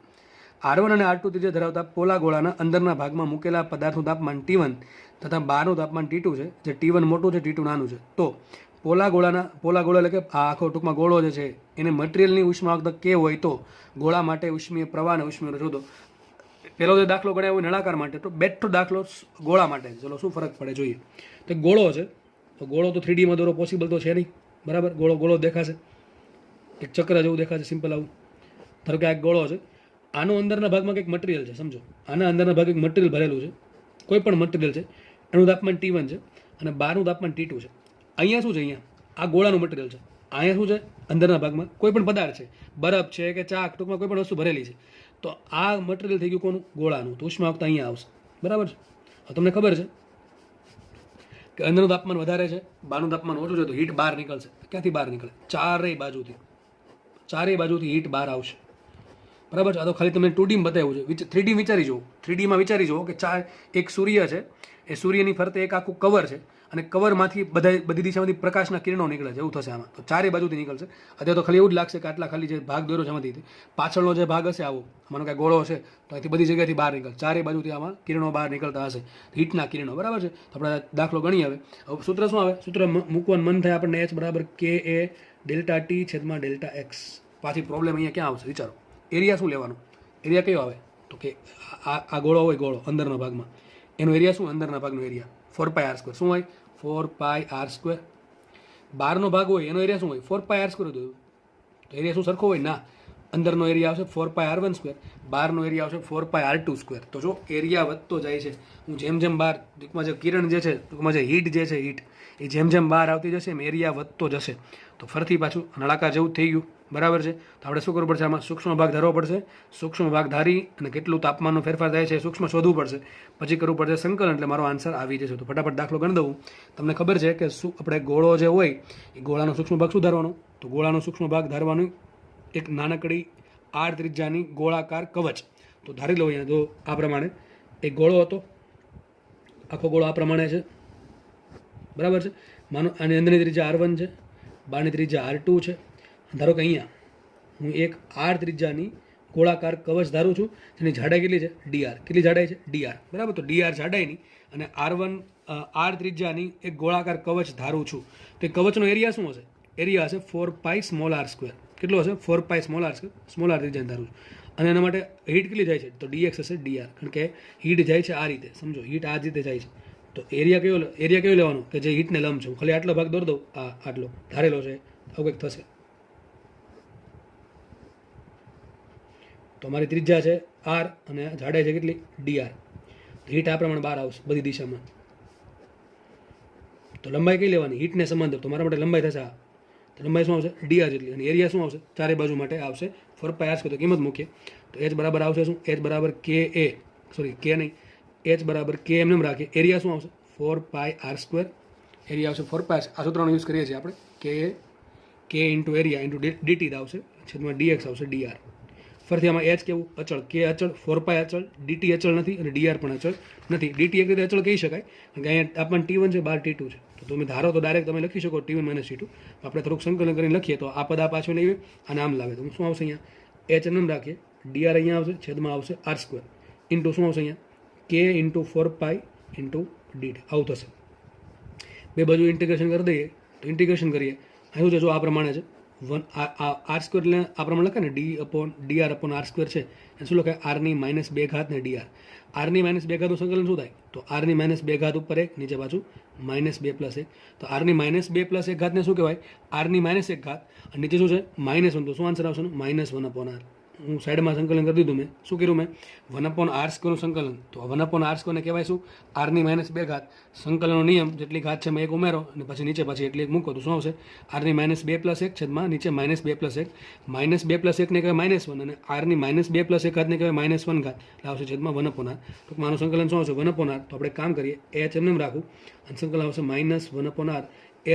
A: R1 અને R2 ત્રિજ્યા ધરાવતા પોલા ગોળાના અંદરના ભાગમાં મૂકેલા પદાર્થનું તાપમાન T1 તથા બહારનું તાપમાન T2 છે, જે T1 મોટું છે, T2 નાનું છે. તો પોલા ગોળો એટલે કે આ આખો ટૂંકમાં ગોળો જે છે એને મટીરિયલની ઉષ્માવાહકતા કે હોય તો ગોળા માટે ઉષ્મીય પ્રવાહ અને ઉષ્મીય શોધો. પહેલો જે દાખલો ગણાય હોય નળાકાર માટે, તો બેઠો દાખલો ગોળા માટે. ચલો શું ફરક પડે જોઈએ. તો ગોળો છે, તો ગોળો તો 3D માં દોરો પોસિબલ તો છે નહીં, બરાબર. ગોળો દેખાશે, એક ચક્ર જેવું દેખાશે, સિમ્પલ આવું. ધારો કે આ એક ગોળો છે, આનો અંદરના ભાગમાં કંઈક મટીરિયલ છે, સમજો આના અંદરના ભાગે એક મટીરિયલ ભરેલું છે, કોઈ પણ મટીરિયલ છે, એનું તાપમાન T1 છે અને બહારનું તાપમાન T2 છે. અહીંયા શું છે, અહીંયા આ ગોળાનું મટીરિયલ છે, અહીંયા શું છે અંદરના ભાગમાં કોઈ પણ પદાર્થ છે, બરફ છે કે ચાક, ટૂંકમાં કોઈ પણ વસ્તુ ભરેલી છે. તો આ મટીરિયલ થઈ ગયું કોનું, ગોળાનું. તો ઉષ્માવાહકતા અહીંયા આવશે, બરાબર છે. હવે તમને ખબર છે કે અંદરનું તાપમાન વધારે છે, બહારનું તાપમાન ઓછું છે, તો હીટ બહાર નીકળશે. ક્યાંથી બહાર નીકળે, ચારેય બાજુથી હીટ બહાર આવશે, બરાબર છે. આ તો ખાલી તમને 2D માં બતાવ્યું છે. 3D વિચારી જુઓ, 3D માં વિચારી જુઓ કે એક સૂર્ય છે, એ સૂર્યની ફરતે એક આખું કવર છે, અને કવરમાંથી બધી દિશામાંથી પ્રકાશના કિરણો નીકળે છે, એવું થશે આમાં. તો ચારે બાજુથી નીકળશે. અત્યારે તો ખાલી એવું જ લાગશે કે આટલા ખાલી જે ભાગ દોર્યો છે એમાંથી પાછળનો જે ભાગ હશે આવો, માનો કે ગોળો છે, તો અહીંથી બધી જગ્યાથી બહાર નીકળે, ચારે બાજુથી આમાં કિરણો બહાર નીકળતા હશે, હીટના કિરણો, બરાબર છે. તો આપણે દાખલો ગણી હવે સૂત્ર શું આવે, સૂત્ર મૂકવાનું મન થાય આપણને, H બરાબર KA ડેલ્ટા T છેદમાં ડેલ્ટા X. પાછી પ્રોબ્લેમ અહીંયા ક્યાં આવશે વિચારો, એરિયા શું લેવાનું, એરિયા કયો આવે, તો કે આ ગોળો હોય, ગોળો અંદરના ભાગમાં, એનો એરિયા શું, અંદરના ભાગનો એરિયા 4πr². શું હોય, 4πr². બહારનો ભાગ હોય એનો એરિયા શું હોય, 4πr². તો એરિયા શું સરખો હોય ના, અંદરનો એરિયા આવશે 4πr1², બહારનો એરિયા આવશે 4πr2². તો જો એરિયા વધતો જાય છે, હું જેમ બહાર ટૂંકમાં જે કિરણ જે છે, ટૂંકમાં જે હીટ જે છે, હીટ એ જેમ બહાર આવતી જશે એમ એરિયા વધતો જશે. તો ફરીથી પાછું નળાકાર જેવું થઈ ગયું, બરાબર છે. તો આપણે શું કરવું પડશે, આમાં સૂક્ષ્મ ભાગ ધારવો પડશે. સૂક્ષ્મ ભાગ ધારી અને કેટલું તાપમાનનો ફેરફાર થાય છે સૂક્ષ્મ શોધવું પડશે, પછી કરવું પડશે સંકલન, એટલે મારો આન્સર આવી જશે. તો ફટાફટ દાખલો ગણી દઉં. તમને ખબર છે કે શું આપણે ગોળો જે હોય એ ગોળાનો સૂક્ષ્મ ભાગ શું ધારવાનો, તો ગોળાનો સૂક્ષ્મ ભાગ ધારવાનું એક નાનકડી R ત્રિજ્યાની ગોળાકાર કવચ. તો ધારી લો અહીંયા જો આ પ્રમાણે એક ગોળો હતો, આખો ગોળો આ પ્રમાણે છે, બરાબર છે. માનો આની અંદરની ત્રિજ્યા R1 છે, બહારની ત્રિજ્યા R2 છે. ધારો કે અહીંયા હું એક R ત્રિજ્યાની ગોળાકાર કવચ ધારું છું, જેની જાડાઈ કેટલી છે, dr. કેટલી જાડાઈ છે, dr, બરાબર. તો dr જાડાઈની અને R ત્રિજ્યાની એક ગોળાકાર કવચ ધારું છું. તો એ કવચનો એરિયા શું હશે, એરિયા હશે 4πr². કેટલો હશે, 4πr², સ્મોલ r ત્રિજ્યાને ધારું છું. અને એના માટે હીટ કેટલી જાય છે, તો dx હશે dr, કારણ કે હીટ જાય છે આ રીતે, સમજો હીટ આ રીતે જાય છે. તો એરિયા કયો લેવાનો કે જે હીટને લંબ છે. હું ખાલી આટલો ભાગ દોરી દઉં, આટલો ધારેલો છે, આવું કંઈક થશે. તો અમારી ત્રિજ્યા છે R અને જાડાઈ છે કેટલી, dr. હીટ આ પ્રમાણે બહાર આવશે બધી દિશામાં. તો લંબાઈ કઈ લેવાની, હીટને સમાંતર, તો મારા માટે લંબાઈ થશે આ. તો લંબાઈ શું આવશે, dr જેટલી, અને એરિયા શું આવશે, ચારે બાજુ માટે આવશે 4πr². તો કિંમત મૂકીએ તો H બરાબર આવશે શું, H બરાબર KA, સોરી K નહીં, H બરાબર K એમને રાખીએ. એરિયા શું આવશે, 4πr². એરિયા આવશે 4πr. આ સૂત્રનો યુઝ કરીએ છીએ આપણે, K into area into dt આવશે, છેદમાં dx આવશે dr. ફરીથી આમાં H કેવું, અચળ, K અચળ, 4π અચળ, dt અચળ નથી અને dr પણ અચળ નથી. dt એક રીતે અચળ કહી શકાય, કારણ કે અહીંયા તાપમાન T1 છે, બહાર T2 છે. તો તમે ધારો તો ડાયરેક્ટ તમે લખી શકો T1 - T2. આપણે થોડુંક સંકલન કરીને લખીએ તો આ પદ આ પાછો નહીં અને આમ લાવે, તો શું આવશે અહીંયા, H એમ રાખીએ, dr અહીંયા આવશે, છેદમાં આવશે r², ઇન્ટુ શું આવશે અહીંયા, K ઇન્ટુ 4π ઇન્ટુ dt. આવું થશે. બે બાજુ ઇન્ટિગ્રેશન કરી દઈએ, તો ઇન્ટિગ્રેશન કરીએ, અહીં છે જો આ પ્રમાણે છે, r² એટલે આ પ્રમાણે લખાય ને, dr/r² છે, એ શું લખાય, r⁻2 ને dr. r⁻2 નું સંકલન શું થાય, તો r⁻2 ઉપર 1, નીચે પાછું -2 + 1. તો r⁻2 + 1 ને શું કહેવાય, r⁻1, અને નીચે શું છે, -1. તો શું આન્સર આવશે, -1/r. હું સાઈડમાં સંકલન કરી દીધું મેં શું કર્યું મેં 1/r² સંકલન તો 1/r² કહેવાય શું r ની -2 ઘાત સંકલનનો નિયમ જેટલી ઘાત છે મેં એક ઉમેરો અને પછી નીચે પાછી એટલી એક મૂકો તો શું આવશે r ની -2 + 1 છેદમાં નીચે -2 + 1 -2 + 1 ને કહેવાય -1 અને r ની -2 + 1 ઘાત ને કહેવાય -1 ઘાત એટલે આવશે છેદમાં 1/r ટૂંકમાં આનું સંકલન શું આવશે 1/r તો આપણે કામ કરીએ h એમને એમ રાખું અને સંકલન આવશે -1/r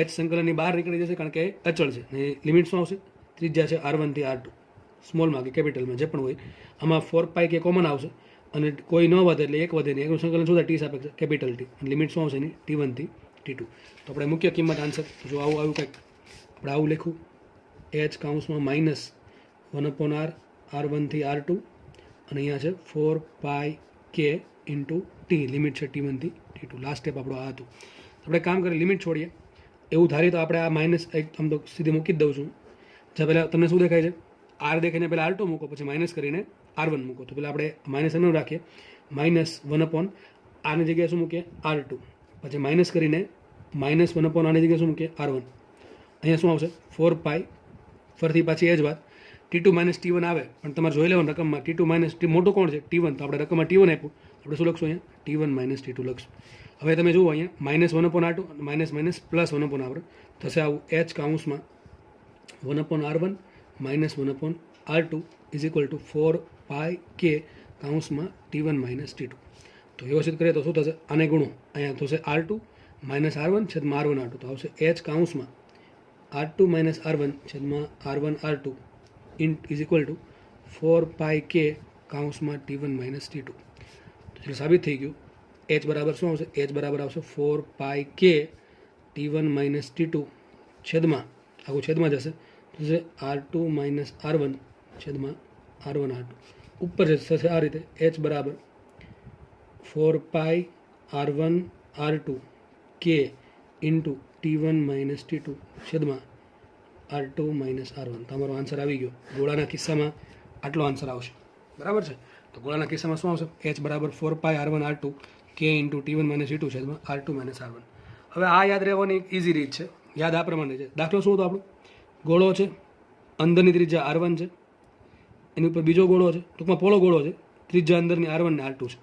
A: h સંકલનની બહાર નીકળી જશે કારણ કે એ અચળ છે ને લિમિટ શું આવશે ત્રિજ્યા છે r1 થી r2 સ્મોલમાં કે કેપિટલમાં જે પણ હોય આમાં 4π કે કોમન આવશે અને કોઈ ન વધે એટલે એક વધે નહીં એકનું સંકલન શું થાય ટી સાપેક્ષ કેપિટલ ટી અને લિમિટ શું આવશે એની t1 થી t2 તો આપણે મુખ્ય કિંમત આન્સર જો આવું આવ્યું કંઈક આપણે આવું લખું h કૌંસમાં -1/r r1 થી r2 અને અહીંયા છે 4π k * t લિમિટ છે t1 થી t2 લાસ્ટ સ્ટેપ આપણો આ હતું આપણે કામ કરીએ લિમિટ છોડીએ એવું ધારીએ તો આપણે આ માઇનસ એક આમ તો સીધી મૂકી જ દઉં છું જ્યાં પહેલાં તમને શું દેખાય છે r દેખાઈને પહેલાં r2 મૂકો પછી માઇનસ કરીને r1 મૂકો તો પહેલાં આપણે માઇનસ એનું રાખીએ -1/r ની જગ્યાએ શું મૂકીએ r2 પછી માઇનસ કરીને -1/r ની જગ્યાએ શું મૂકીએ r1 અહીંયા શું આવશે 4π ફરીથી પાછી એ જ વાત t2 - t1 આવે પણ તમારે જોઈ લેવાનું રકમમાં t2 - t મોટું કોણ છે t1 તો આપણે રકમમાં t1 આપ્યું આપણે શું લખશું અહીંયા t1 - t2 લખશું હવે તમે જુઓ અહીંયા -1/r2 માઇનસ +1/r થશે આવું h કૌંસમાં 1/r1 -1/r2 = 4π k કૌંસમાં t1 - t2 તો વ્યવસ્થિત કરીએ તો શું થશે આને ગુણો અહીંયા થશે r2 - r1 છેદમાં r1 r2 તો આવશે h કૌંસમાં r2 - r1 છેદમાં r1 r2 = 4π k કૌંસમાં t1 - t2 તો એટલે સાબિત થઈ ગયું h બરાબર શું આવશે h બરાબર આવશે 4π k t1 - t2 છેદમાં આખું છેદમાં જશે તો છે r2 - r1 છેદમાં r1 r2 ઉપર થશે આ રીતે h બરાબર 4π r1 r2 k * t1 - t2 છેદમાં r2 - r1 તમારો આન્સર આવી ગયો ગોળાના કિસ્સામાં આટલો આન્સર આવશે બરાબર છે તો ગોળાના કિસ્સામાં શું આવશે h બરાબર 4π r1 r2 k * t1 - t2 છેદમાં r2 - r1 હવે આ યાદ રહેવાની એક ઇઝી રીત છે યાદ આ પ્રમાણે છે દાખલો શું હતો આપણો ગોળો છે અંદરની ત્રિજ્યા r1 છે એની ઉપર બીજો ગોળો છે ટૂંકમાં પોલો ગોળો છે ત્રિજ્યા અંદરની r1 ને r2 છે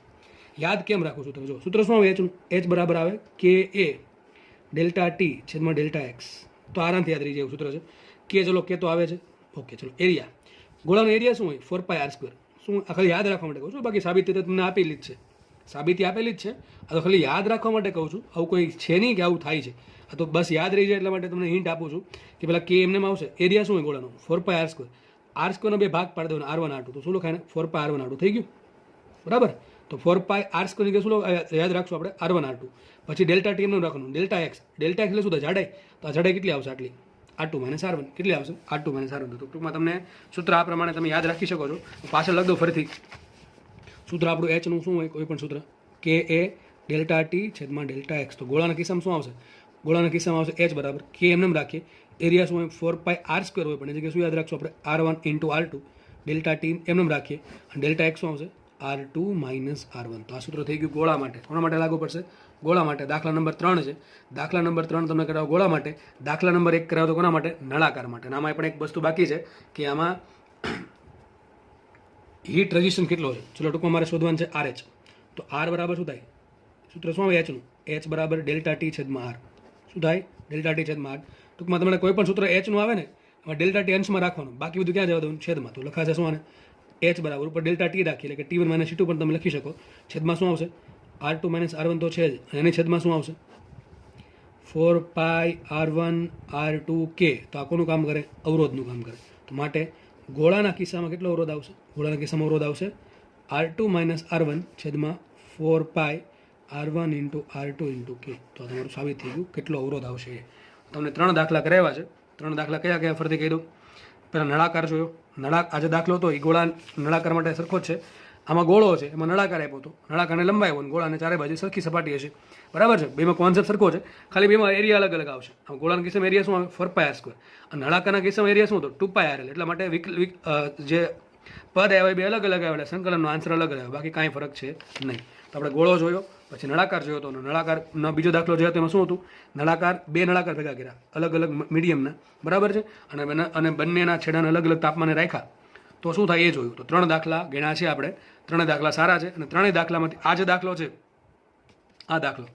A: યાદ કેમ રાખું સૂત્ર જો સૂત્ર શું આવે hનું h બરાબર આવે ka ∆t છેદમાં ∆x તો આરામથી યાદ રહી જાય એવું સૂત્ર છે કે ચલો કે તો આવે છે ઓકે ચલો એરિયા ગોળાનો એરિયા શું હોય 4πr² શું આ ખાલી યાદ રાખવા માટે કહું છું બાકી સાબિતી તો તમને આપેલી જ છે સાબિતી આપેલી જ છે આ તો ખાલી યાદ રાખવા માટે કહું છું આવું કોઈ છે નહીં કે આવું થાય છે આ તો બસ યાદ રહી જાય એટલા માટે તમને હિન્ટ આપું છું કે પેલા કે એમને આવશે એરિયા શું હોય ગોળાનો 4πr² r² બે ભાગ પાડી દેવાનો r1 r2 તો શું લખાય ને 4π r1 r2 થઈ ગયું બરાબર તો 4π r² ની શું યાદ રાખશું આપણે r1 r2 પછી ∆t એમનું રાખવાનું ∆x એટલે શું થાય જાડાઈ તો આ જાડાઈ કેટલી આવશે આટલી r2 - r1 કેટલી આવશે r2 - r1 તો ટૂંકમાં તમને સૂત્ર આ પ્રમાણે તમે યાદ રાખી શકો છો પાછળ લખ દો ફરીથી સૂત્ર આપણું h નું શું હોય કોઈ પણ સૂત્ર ka ∆t છેદમાં ∆x તો ગોળાના કિસ્સામાં શું આવશે ગોળાના કિસ્સામાં આવશે h બરાબર k એમને રાખીએ એરિયા શું હોય 4π r² હોય પણ એ જગ્યાએ શું યાદ રાખશું આપણે r1 * r2 ∆t એમને રાખીએ અને ∆x શું આવશે r2 - r1 તો આ સૂત્ર થઈ ગયું ગોળા માટે કોના માટે લાગુ પડશે ગોળા માટે દાખલા નંબર 3 છે દાખલા નંબર 3 તમે કરાવો ગોળા માટે દાખલા નંબર 1 કરાવો તો કોના માટે નળાકાર માટે અને આમાં પણ એક વસ્તુ બાકી છે કે આમાં હીટ રેઝિસ્ટન્સ કેટલો છે ચલો ટૂંકમાં મારે શોધવાનું છે RH તો R બરાબર શું થાય સૂત્ર શું આવે Hનું H બરાબર ∆T છેદમાં R શું થાય ∆T છેદમાં R ટૂંકમાં તમારે કોઈ પણ સૂત્ર Hનું આવે ને એમાં ∆T અંશમાં રાખવાનું બાકી બધું ક્યાં જવા દેવાનું છેદમાં તો લખાશે શું આને H બરાબર ઉપર ∆T રાખીએ એટલે કે T1 - T2 પણ તમે લખી શકો છેદમાં શું આવશે R2 - R1 તો છે જ એની છેદમાં શું આવશે 4π R1 R2 k તો આ કોનું કામ કરે અવરોધનું કામ કરે તો માટે ગોળાના કિસ્સામાં કેટલો અવરોધ આવશે ગોળાના કિસ્સામાં અવરોધ આવશે R2 - R1 છેદમાં 4π R1 * R2 * k તો તમારું સાબિત થઈ ગયું કેટલો અવરોધ આવશે એ તમને 3 દાખલા કરાવ્યા છે 3 દાખલા કયા કયા ફરીથી કહી દઉં પહેલાં નળાકાર જોયો આજે દાખલો હતો એ ગોળા નળાકાર માટે સરખો જ છે આમાં ગોળો છે એમાં નળાકાર આપ્યો હતો નળાકારને લંબાઈ હોય ગોળાને ચારે બાજુ સરખી સપાટી હશે બરાબર છે બેમાં કોન્સેપ્ટ સરખો છે ખાલી બેમાં એરિયા અલગ અલગ આવશે આમ ગોળાના કિસ્સામાં એરિયા શું આવે 4πr² અને નળાકારના કિસ્સામાં એરિયા શું હતો 2πrl એટલા માટે જે પદ આવે બે અલગ અલગ આવે સંકલનનો આન્સર અલગ અલગ આવે બાકી કાંઈ ફરક છે નહીં તો આપણે ગોળો જોયો પછી નળાકાર જોયો હતો નળાકારનો બીજો દાખલો જોયો તો એમાં શું હતું નળાકાર બે નળાકાર ભેગા કર્યા અલગ અલગ મીડિયમના બરાબર છે અને બંનેના છેડાને અલગ અલગ તાપમાને રાખ્યા તો શું થાય એ જોયું. તો 3 દાખલા ગણ્યા છે આપણે, 3 દાખલા સારા છે અને 3 દાખલામાંથી આ જે દાખલો છે, આ દાખલો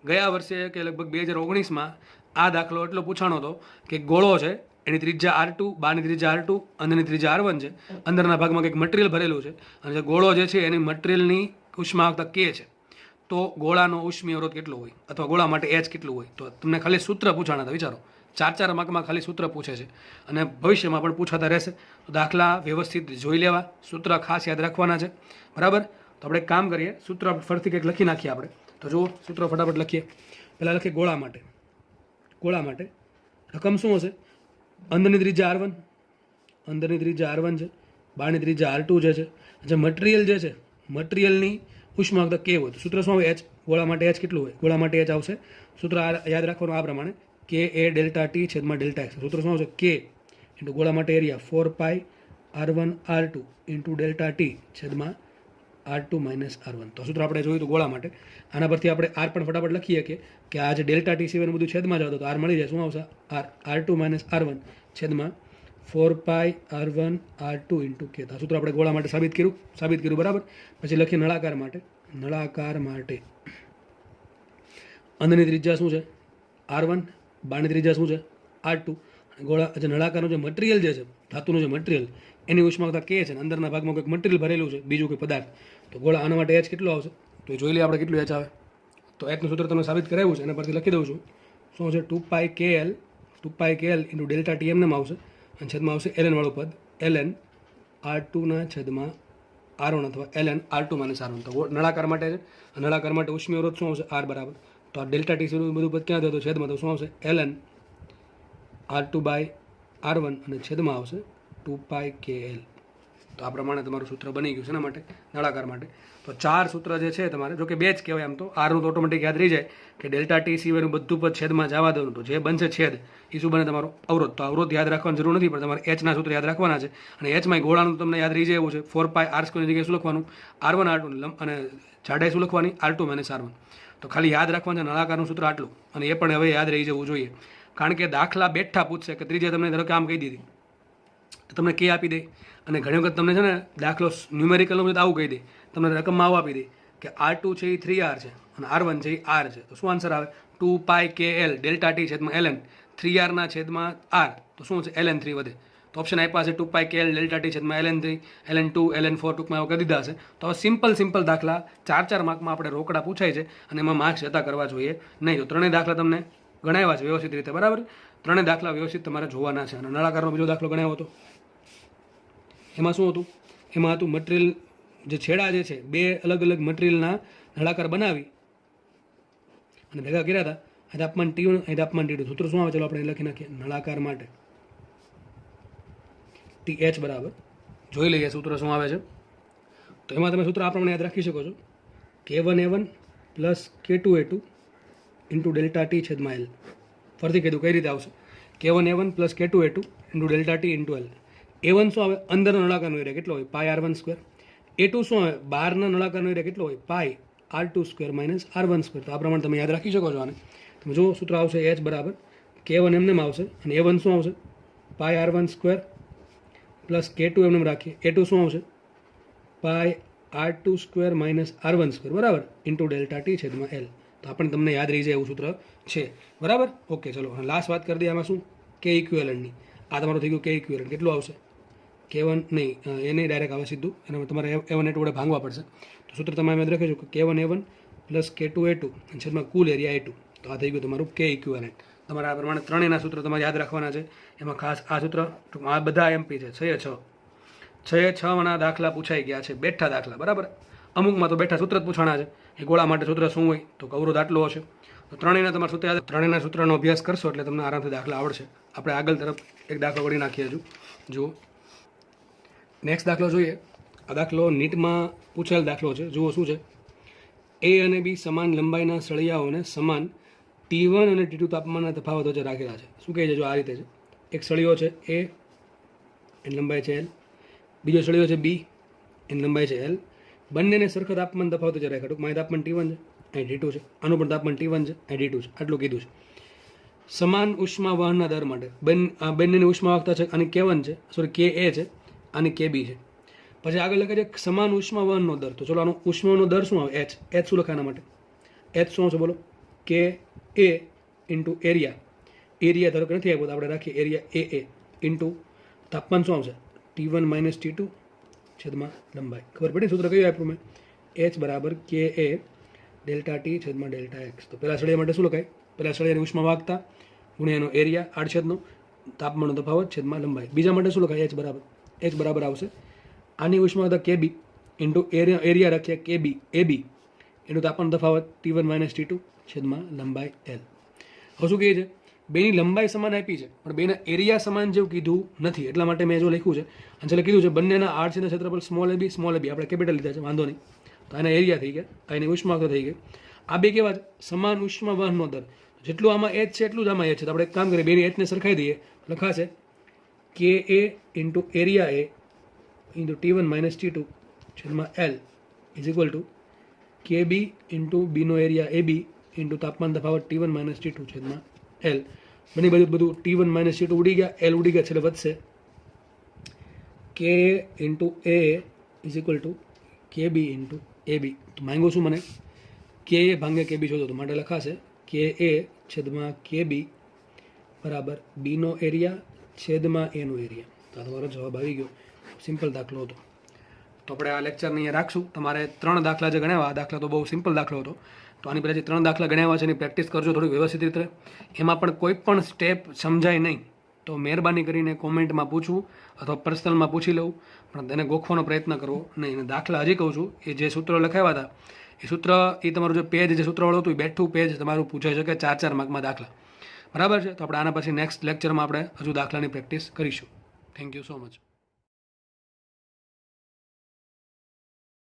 A: ગયા વર્ષે કે લગભગ 2019માં આ દાખલો એટલો પૂછાણો હતો કે ગોળો છે, એની ત્રિજ્યા R2, બહારની ત્રિજ્યા R2, અંદરની ત્રિજ્યા R1 છે, અંદરના ભાગમાં કંઈક મટીરિયલ ભરેલું છે અને જે ગોળો જે છે એની મટીરિયલની ઉષ્માવહકતા K છે. તો ગોળાનો ઉષ્મીય અવરોધ કેટલો હોય અથવા ગોળા માટે H કેટલું હોય. તો તમને ખાલી સૂત્ર પૂછાણા હતા, વિચારો 4 માર્કમાં ખાલી સૂત્ર પૂછે છે અને ભવિષ્યમાં પણ પૂછાતા રહેશે. તો દાખલા વ્યવસ્થિત જોઈ લેવા, સૂત્ર ખાસ યાદ રાખવાના છે, બરાબર. તો આપણે એક કામ કરીએ, સૂત્ર ફરીથી કંઈક લખી નાખીએ આપણે. તો જુઓ સૂત્ર ફટાફટ લખીએ. પહેલાં લખીએ ગોળા માટે રકમ શું હશે? અંદરની ત્રિજ્યા R1, અંદરની ત્રિજ્યા R1 છે, બહારની ત્રિજ્યા R2 જે છે. જે મટીરિયલ જે છે, મટીરિયલની ઉષ્માવહકતા K હોય તો સૂત્ર શું આવે? H. ગોળા માટે H કેટલું હોય? ગોળા માટે H આવશે, સૂત્ર યાદ રાખવાનું આ પ્રમાણે, K A ડેલ્ટા T છેદમાં ડેલ્ટા X. સૂત્ર શું આવશે? K ઇન્ટુ ગોળા માટે area 4 pi R1 R2 into delta T છેદમાં R2 માઇનસ R1. તો સૂત્ર આપણે જોયું હતું ગોળા માટે. આના પરથી આપણે R પણ ફટાફટ લખીએ કે આ જે ડેલ્ટા T સિવાયનું બધું છેદમાં જાવ તો R મળી જાય. શું આવશે? R2 માઇનસ R1 છેદમાં 4 pi R1 R2 into K. તો આ સૂત્ર આપણે ગોળા માટે સાબિત કર્યું, બરાબર. પછી લખીએ નળાકાર માટે. અંદરની ત્રિજ્યા શું છે? R1, બહારની ત્રિજ્યા શું છે? R2. ગોળા જે નળાકારનું જે મટીરિયલ જે છે, ધાતુનું જે મટીરિયલ, એની ઉષ્માવહકતા K છે, અંદરના ભાગમાં કંઈક મટીરિયલ ભરેલું છે, બીજું કોઈ પદાર્થ. તો ગોળા આના માટે H કેટલો આવશે? તો એ જોઈ લઈએ આપણે કેટલું H આવે. તો Hનું સૂત્ર તમને સાબિત કરાવ્યું છે, એના પરથી લખી દઉં છું. શું છે? 2 pi KL into delta T એમને આવશે અને છેદમાં આવશે ln વાળું પદ, ln R2 ના છેદમાં R1 અથવા ln R2 માઇનસ R1. તો નળાકાર માટે છે, નળાકાર માટે ઉષ્મીય અવરોધ શું આવશે? R બરાબર. તો આ ડેલ્ટા T બધું પદ ક્યાં થયું? તો છેદમાં. તો શું આવશે? ln R2 બાય R1 અને છેદમાં આવશે 2 pi KL. તો આ પ્રમાણે તમારું સૂત્ર બની ગયું છે એના માટે, નળાકાર માટે. તો 4 સૂત્ર જે છે તમારે, જો કે 2 જ કહેવાય આમ તો, આરનું તો ઓટોમેટિક યાદ રહી જાય કે ડેલ્ટા T સિવાયનું બધું પદ છેદમાં જવા દેવાનું. તો જે બનશે છેદ એ શું બને? તમારો અવરોધ. તો અવરોધ યાદ રાખવાની જરૂર નથી, પણ તમારે Hના સૂત્ર યાદ રાખવાના છે. અને Hમાં ગોળાનું તમને યાદ રહી જાય એવું છે, 4 pi R2 ની જગ્યાએ શું લખવાનું? R1 R2 અને જાડાઈ શું લખવાની? R2 minus R1. તો ખાલી યાદ રાખવાનું છે નળાકારનું સૂત્ર આટલું, અને એ પણ હવે યાદ રહી જવું જોઈએ. કારણ કે દાખલા બેઠા પૂછશે કે ત્રીજે તમને ધારો કે આમ કહી દીધી, તમને K આપી દે, અને ઘણી વખત તમને છે ને દાખલો ન્યુમેરિકલનો તો આવું કહી દે, તમને રકમમાં આવું આપી દે કે R2 છે એ 3R છે અને R1 છે એ R છે. તો શું આન્સર આવે? 2 pi KL ડેલ્ટા T છેદમાં ln 3R ના છેદમાં R. તો શું છે? ln 3 વધે. તો ઓપ્શન આપ્યા છે 2 pi KL ડેલ્ટા T છેદમાં ln 3, ln 2, ln 4 ટૂંકમાં એવું કરી દીધા છે. તો હવે સિમ્પલ દાખલા 4 માર્કમાં આપણે રોકડા પૂછાય છે અને એમાં માર્ક્સ જતા કરવા જોઈએ નહીં. તો 3 દાખલા તમને ગણાવ્યા છે વ્યવસ્થિત રીતે, બરાબર. 3 દાખલા વ્યવસ્થિત તમારે જોવાના છે. અને નળાકારનો બીજો દાખલો ગણાવ્યો હતો, એમાં શું હતું? એમાં હતું મટીરિયલ જે છેડા જે છે, 2 અલગ અલગ મટીરિયલના નળાકાર બનાવી અને ભેગા કર્યા હતા. અહીં તાપમાન T1, અહીં તાપમાન T2. સૂત્ર શું આવે? ચલો આપણે લખી નાખીએ. નળાકાર માટે TH બરાબર, જોઈ લઈએ સૂત્ર શું આવે છે. તો એમાં તમે સૂત્ર આ પ્રમાણે યાદ રાખી શકો છો, K1A1 plus K2A2 into delta T છેદમાં L. ફરીથી કીધું કઈ રીતે આવશે? K1A1 plus K2A2 into delta T into L. A1 શું આવે? અંદરનો નળાકારનો એરિયા કેટલો હોય? પાય R1 સ્ક્વેર. A2 શું આવે? બહારના નળાકારનો એરિયા કેટલો હોય? પાય R2 square minus R1 square. તો આ પ્રમાણે તમે યાદ રાખી શકો છો આને. તમે જો સૂત્ર આવશે H બરાબર K1 એમને આવશે અને A1 શું આવશે? પાય R1 સ્ક્વેર પ્લસ K2 એમને રાખીએ, A2 શું આવશે? પાય R2 square minus R1 square, બરાબર, ઇન્ટુ ડેલ્ટા T છેદમાં L. તો આપણને તમને યાદ રહી જાય એવું સૂત્ર છે, બરાબર. ઓકે, ચલો અને લાસ્ટ વાત કરી દઈએ આમાં શું? K ઇક્વિવેલન્ટની. આ તમારું થઈ ગયું K ઇક્વિવેલન્ટ. કેટલું આવશે? K1 નહીં, એ નહીં ડાયરેક્ટ આવે સીધું, એના તમારે A1 A2 વડે ભાંગવા પડશે. તો સૂત્ર તમે યાદ રાખીશું કે K1A1 પ્લસ K2A2 છેદમાં કુલ એરિયા A2. તો આ થઈ ગયું તમારું K ઇક્વિવેલન્ટ. તમારે આ પ્રમાણે ત્રણેયના સૂત્ર તમારે યાદ રાખવાના છે. એમાં ખાસ આ સૂત્ર, આ બધા MP છે, 6 દાખલા પૂછાઈ ગયા છે, બેઠા દાખલા, બરાબર. અમુકમાં તો બેઠા સૂત્ર જ પૂછાણા છે. એ ગોળા માટે સૂત્ર શું હોય? તો અવરોધ આટલો હશે. તો ત્રણેયના તમારા સૂત્ર, ત્રણેયના સૂત્રનો અભ્યાસ કરશો એટલે તમને આરામથી દાખલા આવડશે. આપણે આગળ તરફ એક દાખલો વળી નાખીએ હજુ. જુઓ નેક્સ્ટ દાખલો જોઈએ. આ દાખલો નીટમાં પૂછેલ દાખલો છે. જુઓ શું છે? A અને B સમાન લંબાઈના સળિયાઓને સમાન T1 અને T2 તાપમાનના તફાવત વચ્ચે રાખેલા છે. શું કહે છે? જો આ રીતે છે, એક સળિયો છે A, એની લંબાઈ છે L. બીજો સળિયો છે B, એની લંબાઈ છે L. બંનેને સરખા તાપમાન તફાવત વચ્ચે રાખ્યા. ટૂંકમાં અહીં તાપમાન T1 છે, અહીં T2 છે. આનું પણ તાપમાન T1 છે, અહીં T2 છે. આટલું કીધું છે. સમાન ઉષ્મા વહનના દર માટે બંનેની ઉષ્માવાહકતા છે અને K1 છે, સોરી KA છે, આની KB છે. પછી આગળ લખે છે સમાન ઉષ્મા વહનનો દર. તો ચલો આનો ઉષ્માનો દર શું આવે? H શું લખાય આના માટે? H શું છે બોલો? KA ઇન્ટુ એરિયા ધારો કે નથી આવ્યો તો આપણે રાખીએ એરિયા AA ઇન્ટુ તાપમાન શું આવશે? T1 માઇનસ T2 છેદમાં લંબાઈ. ખબર પડી સૂત્ર કયું આપ્યું મેં? H બરાબર KA ડેલ્ટા T છેદમાં ડેલ્ટા X. તો પહેલા સળિયા માટે શું લખાય? પહેલા સળિયાની ઉષ્મા વાહકતા ગુણ્યા એનો એરિયા આડછેદનો તાપમાનનો તફાવત છેદમાં લંબાઈ. બીજા માટે શું લખાય? H બરાબર આવશે આની ઉષ્મા વાહકતા KB ઇન્ટુ એરિયા રાખીએ KB AB એનું તાપમાન તફાવત T1 માઇનસ T2 છેદમાં લંબાઈ L. હવે શું કહે છે? બેની લંબાઈ સમાન આપી છે પણ બેના એરિયા સમાન જેવું કીધું નથી. એટલા માટે મેં જો લખ્યું છે અને છેલ્લે કીધું છે બંનેના આડછેદના ક્ષેત્રફળ સ્મોલ ab આપણે કેપિટલ લીધા છે, વાંધો નહીં. તો આના એરિયા થઈ ગયા, એની ઉષ્મા થઈ ગઈ. આ બે કેવા છે? સમાન ઉષ્મા વહનનો દર. જેટલું આમાં H છે એટલું જ આમાં H છે. તો આપણે એક કામ કરીએ, બેની Hને સરખાઈ દઈએ. લખાશે KA into area A into T1 minus T2 છેદમાં L is equal to KB into બીનો એરિયા AB ઇન્ટુ તાપમાન તફાવત T1 માઇનસ T2 છેદમાં L. બની બધું T1 માઇનસ T2 ઉડી ગયા, L ઉડી ગયા, છેલ્લે વધશે KA into A is equal to KB into AB. તો માંગ્યું શું મને? KA ભાંગે KB શોધો. તો માટે લખાશે KA છેદમાં KB બરાબર બીનો એરિયા છેદમાં એનો એરિયા. તો આ તમારો જવાબ આવી ગયો. સિમ્પલ દાખલો હતો. તો આપણે આ લેક્ચરને અહીંયા રાખશું. તમારે 3 દાખલા જે ગણાવ્યા, આ દાખલા તો બહુ સિમ્પલ દાખલો હતો. તો આની પહેલાં જે 3 દાખલા ગણાવ્યા છે એની પ્રેક્ટિસ કરજો થોડી વ્યવસ્થિત રીતે. એમાં પણ કોઈ પણ સ્ટેપ સમજાય નહીં તો મહેરબાની કરીને કોમેન્ટમાં પૂછવું અથવા પર્સનલમાં પૂછી લઉં, પણ તેને ગોખવાનો પ્રયત્ન કરવો નહીં. અને દાખલા હજી કહું છું, એ જે સૂત્રો લખાવ્યા હતા એ સૂત્ર, એ તમારું જે પેજ જે સૂત્રવાળું હતું એ બેઠું પેજ તમારું પૂછાઈ શકે 4 માર્કમાં દાખલા. બરાબર છે? તો આપણે આના પછી નેક્સ્ટ લેક્ચરમાં આપણે હજુ દાખલાની પ્રેક્ટિસ કરીશું. Thank you so much.